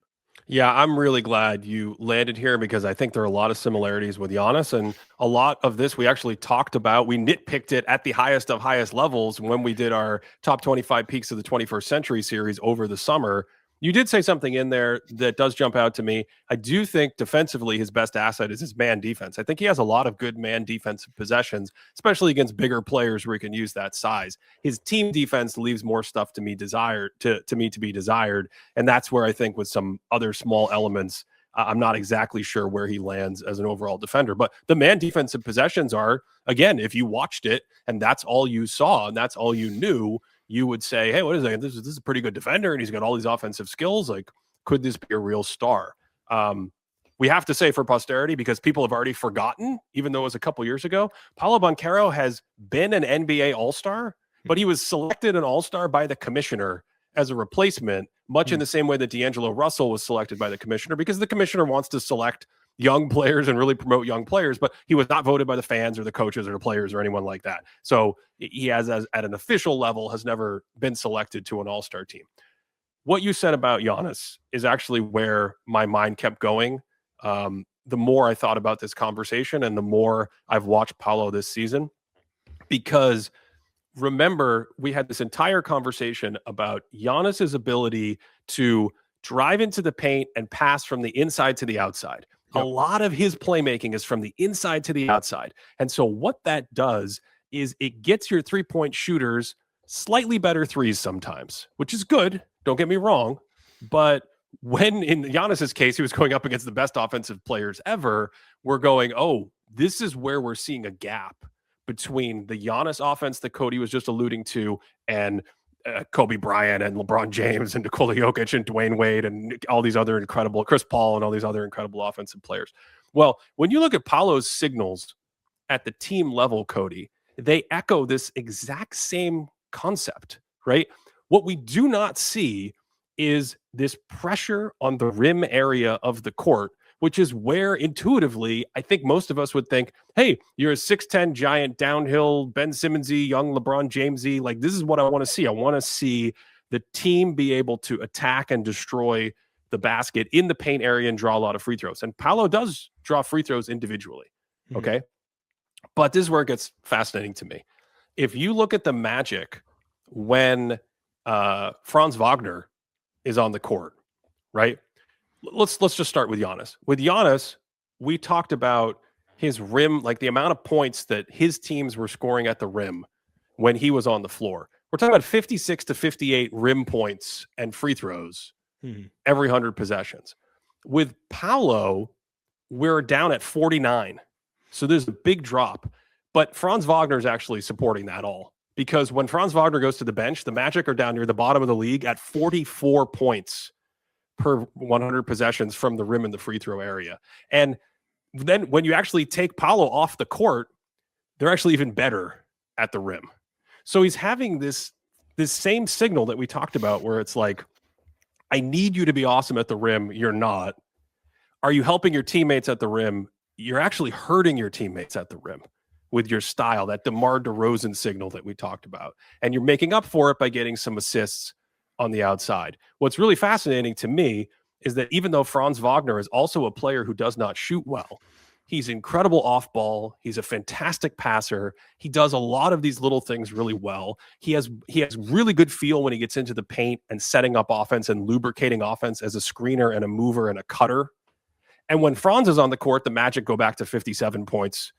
Yeah, I'm really glad you landed here, because I think there are a lot of similarities with Giannis, and a lot of this we actually talked about. We nitpicked it at the highest of highest levels when we did our top 25 peaks of the 21st century series over the summer. You did say something in there that does jump out to me. I do think defensively his best asset is his man defense. I think he has a lot of good man defensive possessions, especially against bigger players where he can use that size. His team defense leaves more stuff to me to be desired, and that's where I think with some other small elements, I'm not exactly sure where he lands as an overall defender. But the man defensive possessions are, again, if you watched it and that's all you saw and that's all you knew, you would say, hey, what is that? This is a pretty good defender, and he's got all these offensive skills. Like, could this be a real star? We have to say for posterity, because people have already forgotten, even though it was a couple years ago, Paolo Banchero has been an NBA All-Star, but he was selected an All-Star by the commissioner as a replacement, much in the same way that D'Angelo Russell was selected by the commissioner, because the commissioner wants to select young players and really promote young players, but he was not voted by the fans or the coaches or the players or anyone like that. So he has, at an official level, has never been selected to an all-star team. what you said about Giannis is actually where my mind kept going. The more I thought about this conversation and the more I've watched Paolo this season, because remember, we had this entire conversation about Giannis's ability to drive into the paint and pass from the inside to the outside. Yep. A lot of his playmaking is from the inside to the outside. And so what that does is it gets your three-point shooters slightly better threes sometimes, which is good. Don't get me wrong. But when in Giannis's case, he was going up against the best offensive players ever, we're going, oh, this is where we're seeing a gap between the Giannis offense that Cody was just alluding to and Kobe Bryant and LeBron James and Nikola Jokic and Dwayne Wade and all these other incredible, Chris Paul and all these other incredible offensive players. Well, when you look at Paolo's signals at the team level, Cody, they echo this exact same concept, right? What we do not see is this pressure on the rim area of the court, which is where intuitively, I think most of us would think, hey, you're a 6'10 giant downhill, Ben Simmons-y, young LeBron James-y. Like, this is what I want to see. I want to see the team be able to attack and destroy the basket in the paint area and draw a lot of free throws. And Paolo does draw free throws individually, okay? But this is where it gets fascinating to me. If you look at the Magic when Franz Wagner is on the court, right? Let's just start with Giannis. With Giannis, we talked about his rim, like the amount of points that his teams were scoring at the rim when he was on the floor. We're talking about 56 to 58 rim points and free throws every 100 possessions. With Paolo, we're down at 49. So there's a big drop. But Franz Wagner is actually supporting that all. Because when Franz Wagner goes to the bench, the Magic are down near the bottom of the league at 44 points per 100 possessions from the rim in the free throw area. And then when you actually take Paolo off the court, they're actually even better at the rim. So he's having this same signal that we talked about where it's like, I need you to be awesome at the rim. You're not. Are you helping your teammates at the rim? You're actually hurting your teammates at the rim with your style, that DeMar DeRozan signal that we talked about. And you're making up for it by getting some assists on the outside. What's really fascinating to me is that even though Franz Wagner is also a player who does not shoot well, he's incredible off ball. He's a fantastic passer. He does a lot of these little things really well. He has really good feel when he gets into the paint and setting up offense and lubricating offense as a screener and a mover and a cutter. And when Franz is on the court, the Magic go back to 57 points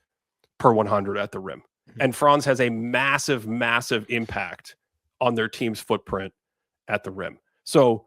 per 100 at the rim. And Franz has a massive, massive impact on their team's footprint at the rim. So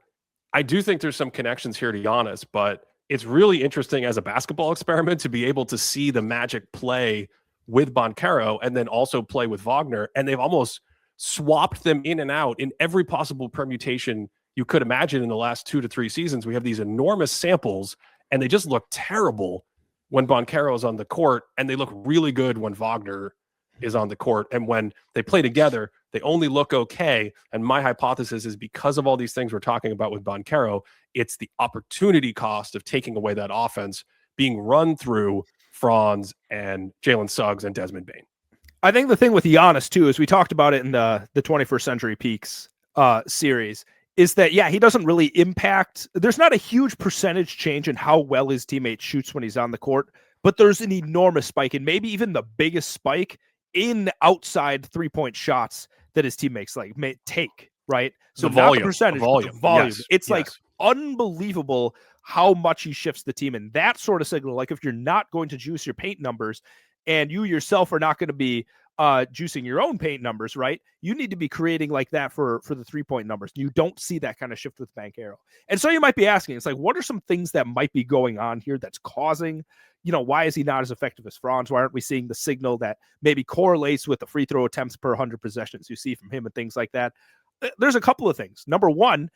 I do think there's some connections here to Giannis, but it's really interesting as a basketball experiment to be able to see the Magic play with Banchero and then also play with Wagner. And they've almost swapped them in and out in every possible permutation you could imagine in the last 2 to 3 seasons. We have these enormous samples and they just look terrible when Banchero is on the court, and they look really good when Wagner is on the court. And when they play together, they only look okay. And my hypothesis is because of all these things we're talking about with Banchero, it's the opportunity cost of taking away that offense being run through Franz and Jalen Suggs and Desmond Bane. I think the thing with Giannis, too, is we talked about it in the 21st Century Peaks series, is that, yeah, he doesn't really impact. There's not a huge percentage change in how well his teammate shoots when he's on the court, but there's an enormous spike, and maybe even the biggest spike in outside three-point shots that his teammates may take, right? So the volume, not the percentage, the volume. But the volume. Yes, it's like unbelievable how much he shifts the team. And that sort of signal, like if you're not going to juice your paint numbers and you yourself are not going to be juicing your own paint numbers, right? You need to be creating like that for the 3-point numbers. You don't see that kind of shift with Banchero. And so you might be asking, it's like, what are some things that might be going on here that's causing, why is he not as effective as Franz? Why aren't we seeing the signal that maybe correlates with the free throw attempts per 100 possessions you see from him and things like that? There's a couple of things. Number one,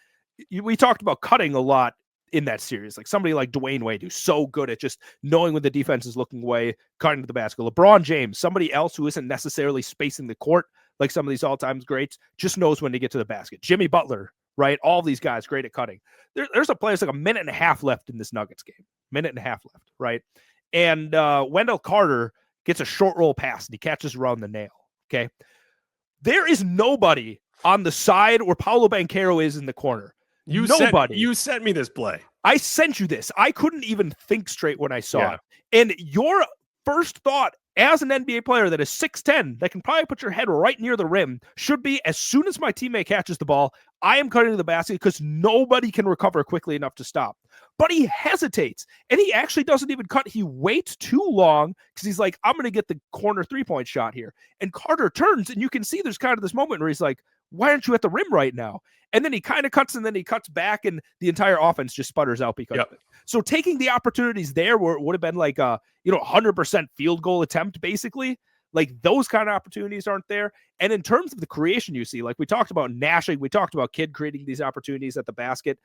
we talked about cutting a lot in that series, like somebody like Dwayne Wade, who's so good at just knowing when the defense is looking away, cutting to the basket. LeBron James, somebody else who isn't necessarily spacing the court like some of these all-time greats, just knows when to get to the basket. Jimmy Butler, right? All these guys great at cutting. There's a play, it's like a minute and a half left in this Nuggets game. Minute and a half left, right? And Wendell Carter gets a short roll pass and he catches around the nail, okay? There is nobody on the side where Paolo Banchero is in the corner. Nobody. You sent me this play. I sent you this. I couldn't even think straight when I saw it. And your first thought as an NBA player that is 6'10", that can probably put your head right near the rim, should be, as soon as my teammate catches the ball, I am cutting to the basket because nobody can recover quickly enough to stop. But he hesitates, and he actually doesn't even cut. He waits too long because he's like, I'm going to get the corner three-point shot here. And Carter turns, and you can see there's kind of this moment where he's like, why aren't you at the rim right now? And then he kind of cuts, and then he cuts back, and the entire offense just sputters out because of it. So taking the opportunities there where it would have been like a 100% field goal attempt, basically, like those kind of opportunities aren't there. And in terms of the creation you see, like we talked about Nash, we talked about Kidd creating these opportunities at the basket.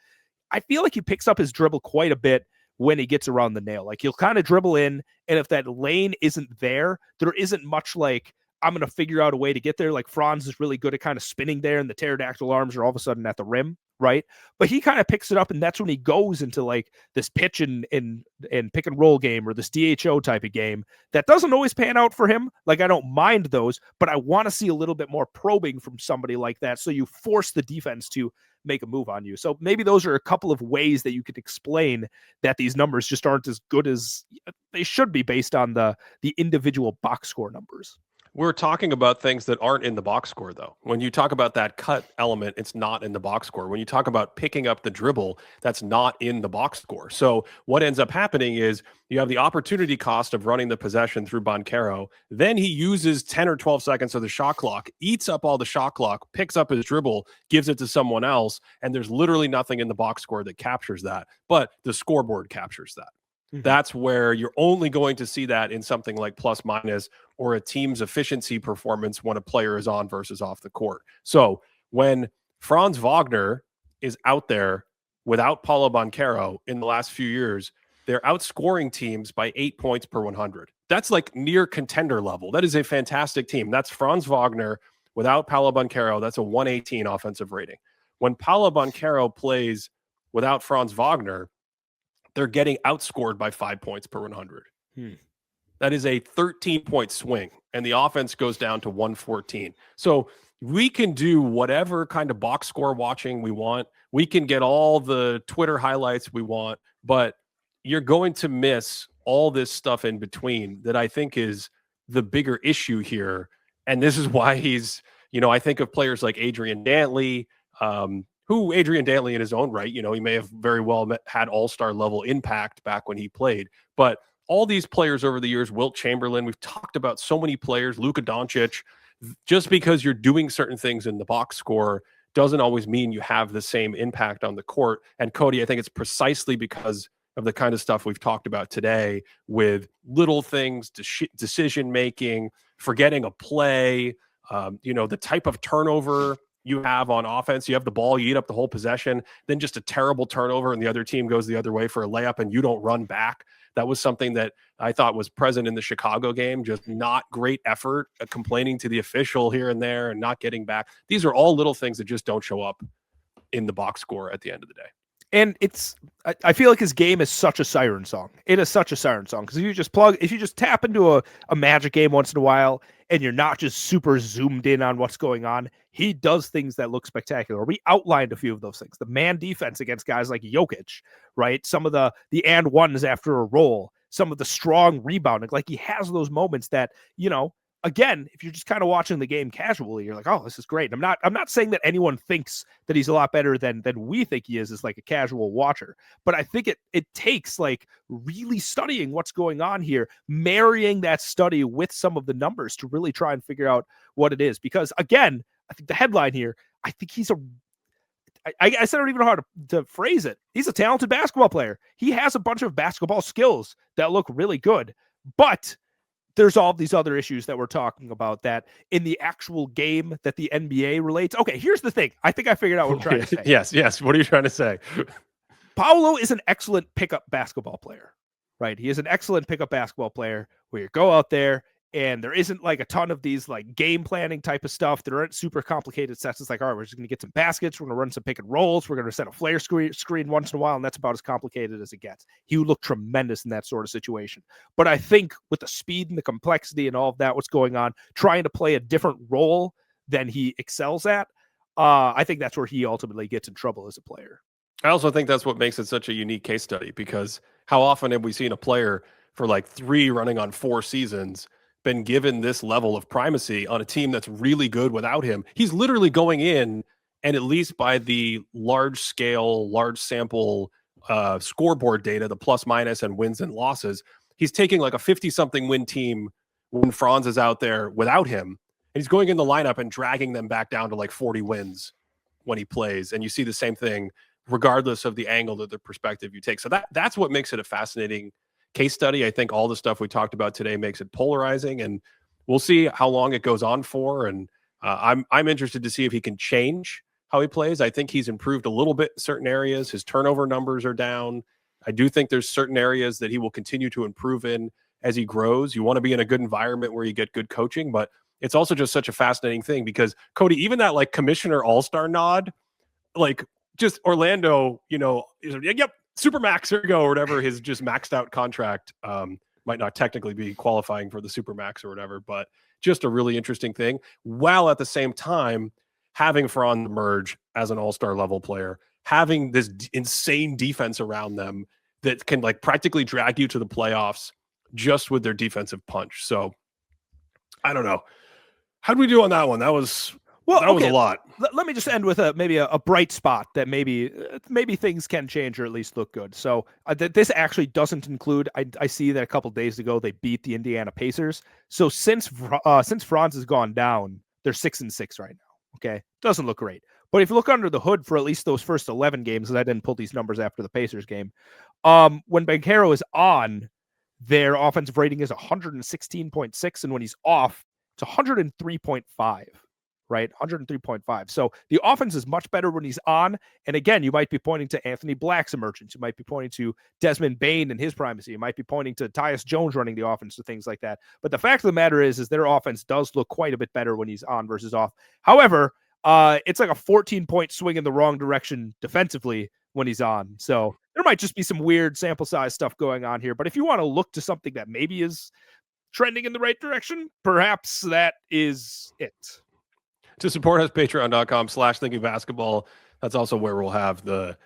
I feel like he picks up his dribble quite a bit when he gets around the nail. Like he'll kind of dribble in, and if that lane isn't there, there isn't much like, I'm going to figure out a way to get there. Like Franz is really good at kind of spinning there, and the pterodactyl arms are all of a sudden at the rim, right? But he kind of picks it up, and that's when he goes into like this pitch and pick and roll game, or this DHO type of game that doesn't always pan out for him. Like I don't mind those, but I want to see a little bit more probing from somebody like that, so you force the defense to make a move on you. So maybe those are a couple of ways that you could explain that these numbers just aren't as good as they should be based on the individual box score numbers. We're talking about things that aren't in the box score, though. When you talk about that cut element, it's not in the box score. When you talk about picking up the dribble, that's not in the box score. So what ends up happening is you have the opportunity cost of running the possession through Banchero. Then he uses 10 or 12 seconds of the shot clock, eats up all the shot clock, picks up his dribble, gives it to someone else, and there's literally nothing in the box score that captures that. But the scoreboard captures that. That's where you're only going to see that in something like plus minus or a team's efficiency performance when a player is on versus off the court. So when Franz Wagner is out there without Paolo Banchero in the last few years, they're outscoring teams by 8 points per 100. That's like near contender level. That is a fantastic team. That's Franz Wagner without Paolo Banchero. That's a 118 offensive rating. When Paolo Banchero plays without Franz Wagner, they're getting outscored by 5 points per 100. That is a 13-point swing, and the offense goes down to 114. So we can do whatever kind of box score watching we want. We can get all the Twitter highlights we want, but you're going to miss all this stuff in between that I think is the bigger issue here. And this is why he's, I think of players like Adrian Dantley, who Adrian Dantley in his own right, he may have very well had all-star level impact back when he played. But all these players over the years, Wilt Chamberlain, we've talked about so many players, Luka Doncic, just because you're doing certain things in the box score doesn't always mean you have the same impact on the court. And Cody, I think it's precisely because of the kind of stuff we've talked about today with little things, decision-making, forgetting a play, the type of turnover you have on offense. You have the ball, you eat up the whole possession, then just a terrible turnover and the other team goes the other way for a layup and you don't run back. That was something that I thought was present in the Chicago game, just not great effort, complaining to the official here and there and not getting back. These are all little things that just don't show up in the box score at the end of the day. And I feel like his game is such a siren song. It is such a siren song because if you just tap into a Magic game once in a while and you're not just super zoomed in on what's going on, he does things that look spectacular. We outlined a few of those things. The man defense against guys like Jokic, right? Some of the and ones after a roll, some of the strong rebounding. Like he has those moments that, again, if you're just kind of watching the game casually, you're like, oh, this is great. And I'm not saying that anyone thinks that he's a lot better than we think he is as like a casual watcher. But I think it takes like really studying what's going on here, marrying that study with some of the numbers to really try and figure out what it is. Because again, I think the headline here, I think he's I guess I don't even know how to phrase it. He's a talented basketball player. He has a bunch of basketball skills that look really good, but there's all these other issues that we're talking about that in the actual game that the NBA relates. Okay, here's the thing. I think I figured out what I'm trying to say. Yes. What are you trying to say? Paolo is an excellent pickup basketball player, right? He is an excellent pickup basketball player where you go out there and there isn't like a ton of these like game planning type of stuff. There aren't super complicated sets. It's like, all right, we're just going to get some baskets. We're going to run some pick and rolls. We're going to set a flare screen once in a while. And that's about as complicated as it gets. He would look tremendous in that sort of situation. But I think with the speed and the complexity and all of that, what's going on, trying to play a different role than he excels at, I think that's where he ultimately gets in trouble as a player. I also think that's what makes it such a unique case study, because how often have we seen a player for like 3 running on 4 seasons been given this level of primacy on a team that's really good without him? He's literally going in, and at least by the large scale, large sample scoreboard data, the plus minus and wins and losses, he's taking like a 50 something win team when Franz is out there without him. And he's going in the lineup and dragging them back down to like 40 wins when he plays. And you see the same thing regardless of the angle or the perspective you take. So that's what makes it a fascinating case study. I think all the stuff we talked about today makes it polarizing, and we'll see how long it goes on for. And I'm interested to see if he can change how he plays. I think he's improved a little bit in certain areas. His turnover numbers are down. I do think there's certain areas that he will continue to improve in as he grows. You want to be in a good environment where you get good coaching, but it's also just such a fascinating thing because, Cody, even that like commissioner all-star nod, like just Orlando, yep, Supermax, here we go, or whatever, his just maxed out contract might not technically be qualifying for the Supermax or whatever, but just a really interesting thing, while at the same time having Franz emerge as an all-star level player, having this insane defense around them that can like practically drag you to the playoffs just with their defensive punch. So I don't know. How did we do on that one? That was a lot. Let me just end with maybe a bright spot that maybe things can change or at least look good. So this actually doesn't include. I see that a couple days ago they beat the Indiana Pacers. So since Franz has gone down, they're 6-6 right now. Okay, doesn't look great. But if you look under the hood for at least those first 11 games, and I didn't pull these numbers after the Pacers game, when Banchero is on, their offensive rating is 116.6, and when he's off, it's 103.5. Right, 103.5. So the offense is much better when he's on. And again, you might be pointing to Anthony Black's emergence. You might be pointing to Desmond Bane and his primacy. You might be pointing to Tyus Jones running the offense, to things like that. But the fact of the matter is their offense does look quite a bit better when he's on versus off. However, it's like a 14-point swing in the wrong direction defensively when he's on. So there might just be some weird sample size stuff going on here. But if you want to look to something that maybe is trending in the right direction, perhaps that is it. To support us, patreon.com/thinkingbasketball. That's also where we'll have the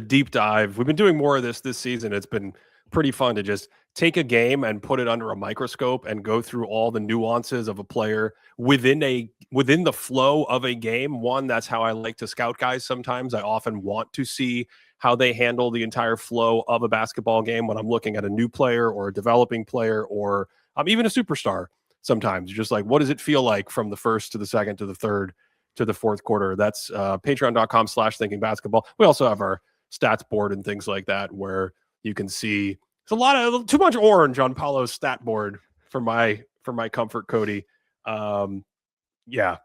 deep dive. We've been doing more of this season. It's been pretty fun to just take a game and put it under a microscope and go through all the nuances of a player within the flow of a game. One, that's how I like to scout guys sometimes. I often want to see how they handle the entire flow of a basketball game when I'm looking at a new player or a developing player or even a superstar. Sometimes you're just like, what does it feel like from the first to the second to the third to the fourth quarter? That's patreon.com/thinkingbasketball. We also have our stats board and things like that where you can see it's too much orange on Paolo's stat board for my comfort, Cody. Yeah.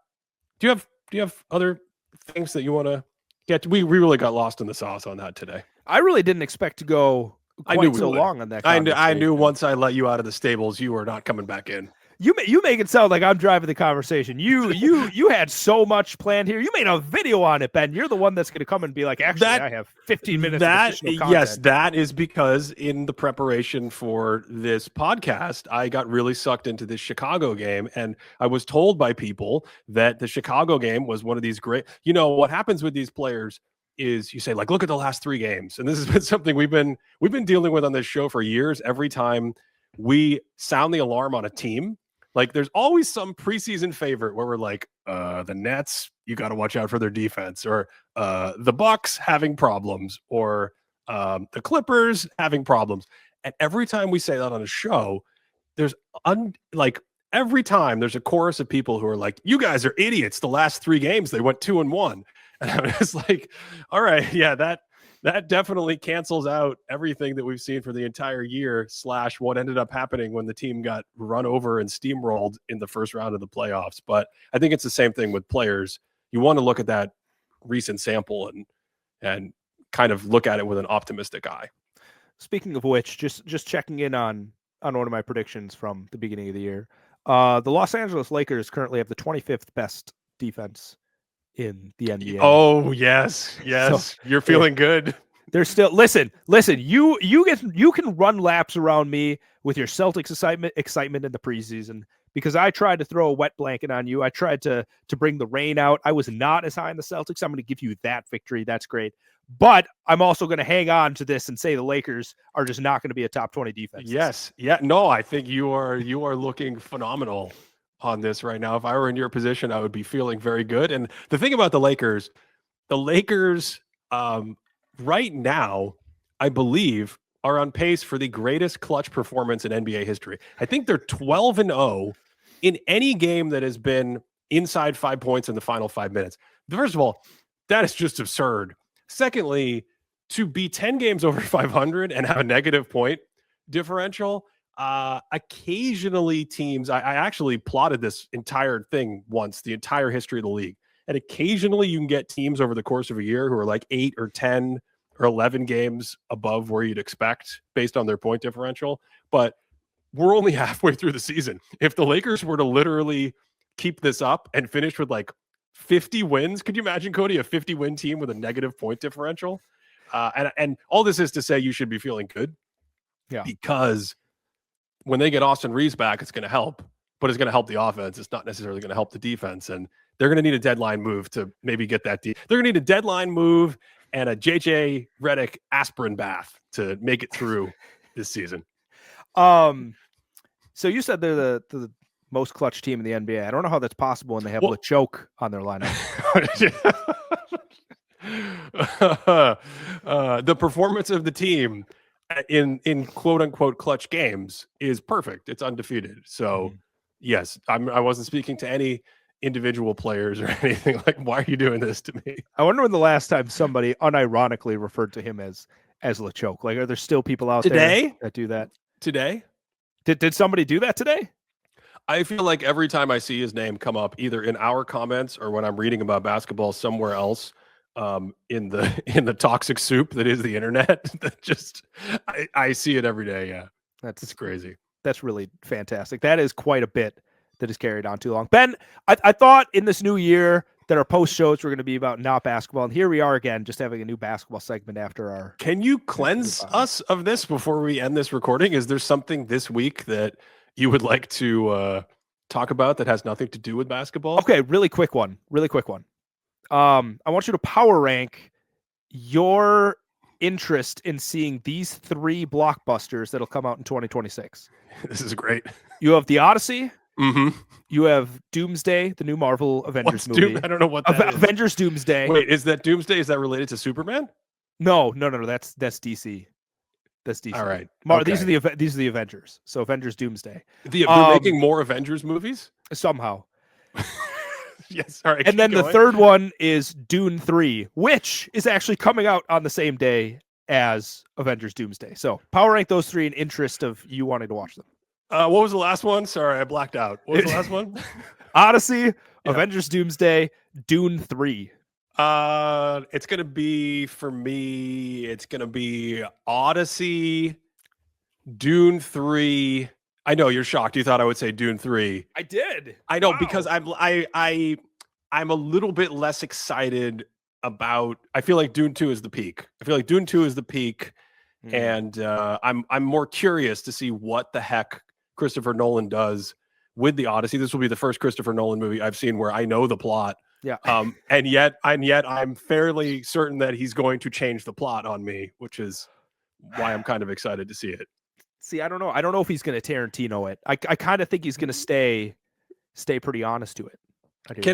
Do you have other things that you want to get to? We really got lost in the sauce on that today. I really didn't expect to go quite so long on that. I knew once I let you out of the stables, you were not coming back in. You make it sound like I'm driving the conversation. You had so much planned here. You made a video on it, Ben. You're the one that's going to come and be like, actually, I have 15 minutes of additional content. Yes, that is because in the preparation for this podcast, I got really sucked into this Chicago game, and I was told by people that the Chicago game was one of these great. What happens with these players is you say, like, look at the last 3 games, and this has been something we've been dealing with on this show for years. Every time we sound the alarm on a team, like there's always some preseason favorite where we're like, the Nets, you got to watch out for their defense, or the Bucks having problems, or the Clippers having problems. And every time we say that on a show, there's every time there's a chorus of people who are like, you guys are idiots. The last 3 games, they went 2-1. And I was like, all right, yeah, that definitely cancels out everything that we've seen for the entire year / what ended up happening when the team got run over and steamrolled in the first round of the playoffs. But I think it's the same thing with players. You want to look at that recent sample and kind of look at it with an optimistic eye. Speaking of which, just checking in on one of my predictions from the beginning of the year. The Los Angeles Lakers currently have the 25th best defense in the NBA. Oh, yes. So, you're feeling good. There's still listen. You can run laps around me with your Celtics excitement in the preseason because I tried to throw a wet blanket on you. I tried to bring the rain out. I was not as high in the Celtics. I'm going to give you that victory. That's great. But I'm also going to hang on to this and say the Lakers are just not going to be a top 20 defense. Yes. Yeah. No, I think you are looking phenomenal on this right now. If I were in your position, I would be feeling very good. And the thing about the Lakers right now, I believe, are on pace for the greatest clutch performance in NBA history. I think they're 12-0 in any game that has been inside 5 points in the final 5 minutes. First of all, that is just absurd. Secondly, to be 10 games over 500 and have a negative point differential, occasionally teams, I actually plotted this entire thing once, the entire history of the league. And occasionally you can get teams over the course of a year who are like 8 or 10 or 11 games above where you'd expect based on their point differential. But we're only halfway through the season. If the Lakers were to literally keep this up and finish with like 50 wins, could you imagine, Cody, a 50-win team with a negative point differential? And all this is to say you should be feeling good. Yeah. Because when they get Austin Reeves back, it's going to help. But it's going to help the offense. It's not necessarily going to help the defense. And they're going to need a deadline move to maybe get that deep. They're going to need a deadline move and a JJ Redick aspirin bath to make it through this season. So you said they're the most clutch team in the NBA. I don't know how that's possible when they have LeChoke on their lineup. The performance of the team in quote unquote clutch games is perfect. It's undefeated. So yes, I wasn't speaking to any individual players or anything. Like, why are you doing this to me? I wonder when the last time somebody unironically referred to him as LeChoke. Like, are there still people out there that do that today? Did somebody do that today? I feel like every time I see his name come up, either in our comments or when I'm reading about basketball somewhere else, in the toxic soup that is the internet, that just I see it every day. Yeah, it's crazy. That's really fantastic. That is quite a bit that is carried on too long. Ben, I thought in this new year that our post shows were going to be about not basketball, and here we are again, just having a new basketball segment after our. Can you cleanse us of this before we end this recording? Is there something this week that you would like to talk about that has nothing to do with basketball? Okay, really quick one. I want you to power rank your interest in seeing these 3 blockbusters that'll come out in 2026. This is great. You have The Odyssey. Mm-hmm. You have Doomsday, the new Marvel Avengers movie. I don't know what that is. Avengers Doomsday. Wait, is that Doomsday? Is that related to Superman? No. That's DC. That's DC. All right. Okay. These are the Avengers. So Avengers Doomsday. They're making more Avengers movies? Somehow. Yes. All right. And then the third one is Dune 3, which is actually coming out on the same day as Avengers Doomsday. So power rank those 3 in interest of you wanting to watch them. What was the last one? Sorry, I blacked out. What was the last one? Odyssey, Avengers Doomsday, Dune 3. It's gonna be, for me, it's gonna be Odyssey, Dune 3. I know you're shocked. You thought I would say Dune 3. I did. I know, because I'm a little bit less excited about. I feel like Dune 2 is the peak. And I'm more curious to see what the heck Christopher Nolan does with the Odyssey. This will be the first Christopher Nolan movie I've seen where I know the plot. Yeah. And yet I'm fairly certain that he's going to change the plot on me, which is why I'm kind of excited to see it. See, I don't know. I don't know if he's going to Tarantino it. I kind of think he's going to stay pretty honest to it.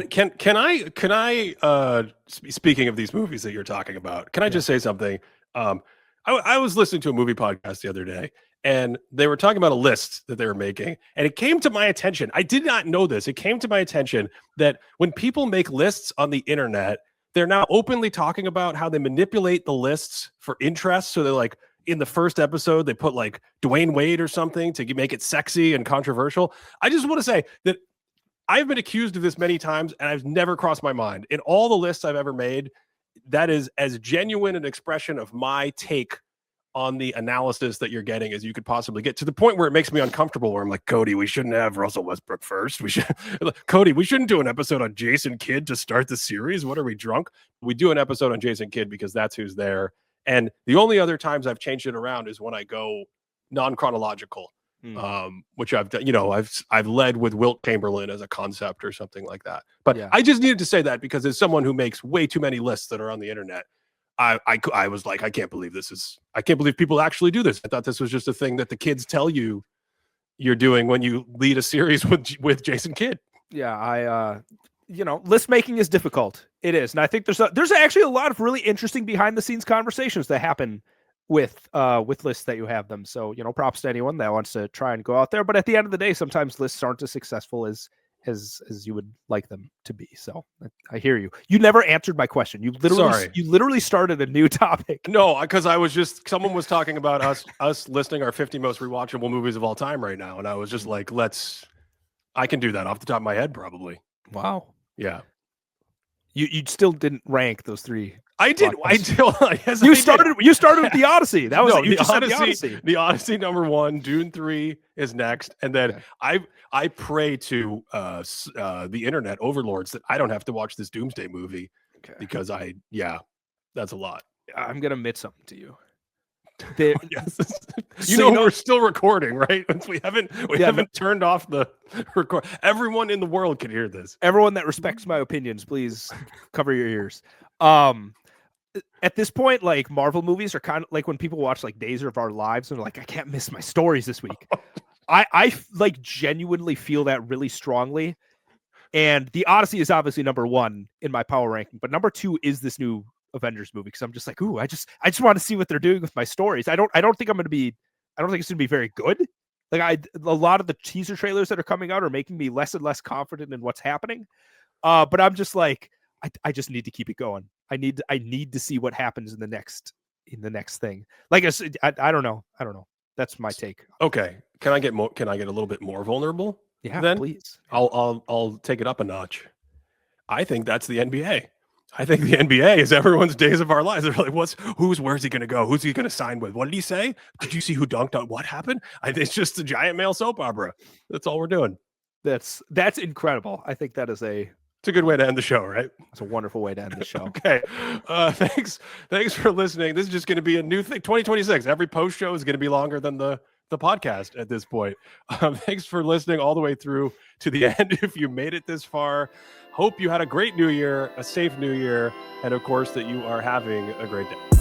Can I speaking of these movies that you're talking about, can I just say something? I was listening to a movie podcast the other day, and they were talking about a list that they were making, and it came to my attention. I did not know this. It came to my attention that when people make lists on the internet, they're now openly talking about how they manipulate the lists for interest. So they're like, in the first episode, they put like Dwayne Wade or something to make it sexy and controversial. I just want to say that I've been accused of this many times, and I've never crossed my mind. In all the lists I've ever made, that is as genuine an expression of my take on the analysis that you're getting as you could possibly get, to the point where it makes me uncomfortable, where I'm like, Cody, we shouldn't have Russell Westbrook first. We shouldn't do an episode on Jason Kidd to start the series. What are we, drunk? We do an episode on Jason Kidd because that's who's there. And the only other times I've changed it around is when I go non-chronological, which I've done. I've led with Wilt Chamberlain as a concept or something like that. But Yeah. I just needed to say that because as someone who makes way too many lists that are on the internet, I was like, I can't believe people actually do this. I thought this was just a thing that the kids tell you you're doing when you lead a series with Jason Kidd. Yeah, list making is difficult. It is. And I think there's actually a lot of really interesting behind the scenes conversations that happen with lists that you have them. So, props to anyone that wants to try and go out there. But at the end of the day, sometimes lists aren't as successful as you would like them to be. So I hear you. You never answered my question. You literally started a new topic. No, because someone was talking about us listing our 50 most rewatchable movies of all time right now. And I was just like, I can do that off the top of my head, probably. Wow. Yeah. You still didn't rank those three. I did. Yes, you started with the Odyssey. That was the Odyssey. The Odyssey #1. Dune 3 is next, and then I pray to the internet overlords that I don't have to watch this Doomsday movie because that's a lot. I'm gonna admit something to you. Yes. We're still recording, right? We haven't turned off the record. Everyone in the world can hear this. Everyone that respects my opinions, please cover your ears. At this point, like Marvel movies are kind of like when people watch like Days of Our Lives and they're like, I can't miss my stories this week. I like genuinely feel that really strongly. And the Odyssey is obviously #1 in my power ranking, but #2 is this new Avengers movie because I'm just like, ooh, I just want to see what they're doing with my stories. I don't think it's gonna be very good. Like a lot of the teaser trailers that are coming out are making me less and less confident in what's happening. But I'm just like, I just need to keep it going. I need to see what happens in the next thing. Like I don't know. That's my take. Okay. Can I get a little bit more vulnerable? Yeah, then? Please. I'll take it up a notch. I think that's the NBA. I think the NBA is everyone's Days of Our Lives. They're like, where's he going to go? Who's he going to sign with? What did he say? Did you see who dunked on what happened? It's just a giant male soap opera. That's all we're doing. That's incredible. I think that is it's a good way to end the show, right? It's a wonderful way to end the show. Okay. Thanks for listening. This is just going to be a new thing. 2026. Every post show is going to be longer than the podcast at this point. Thanks for listening all the way through to the end. If you made it this far, hope you had a great new year, a safe new year, and of course that you are having a great day.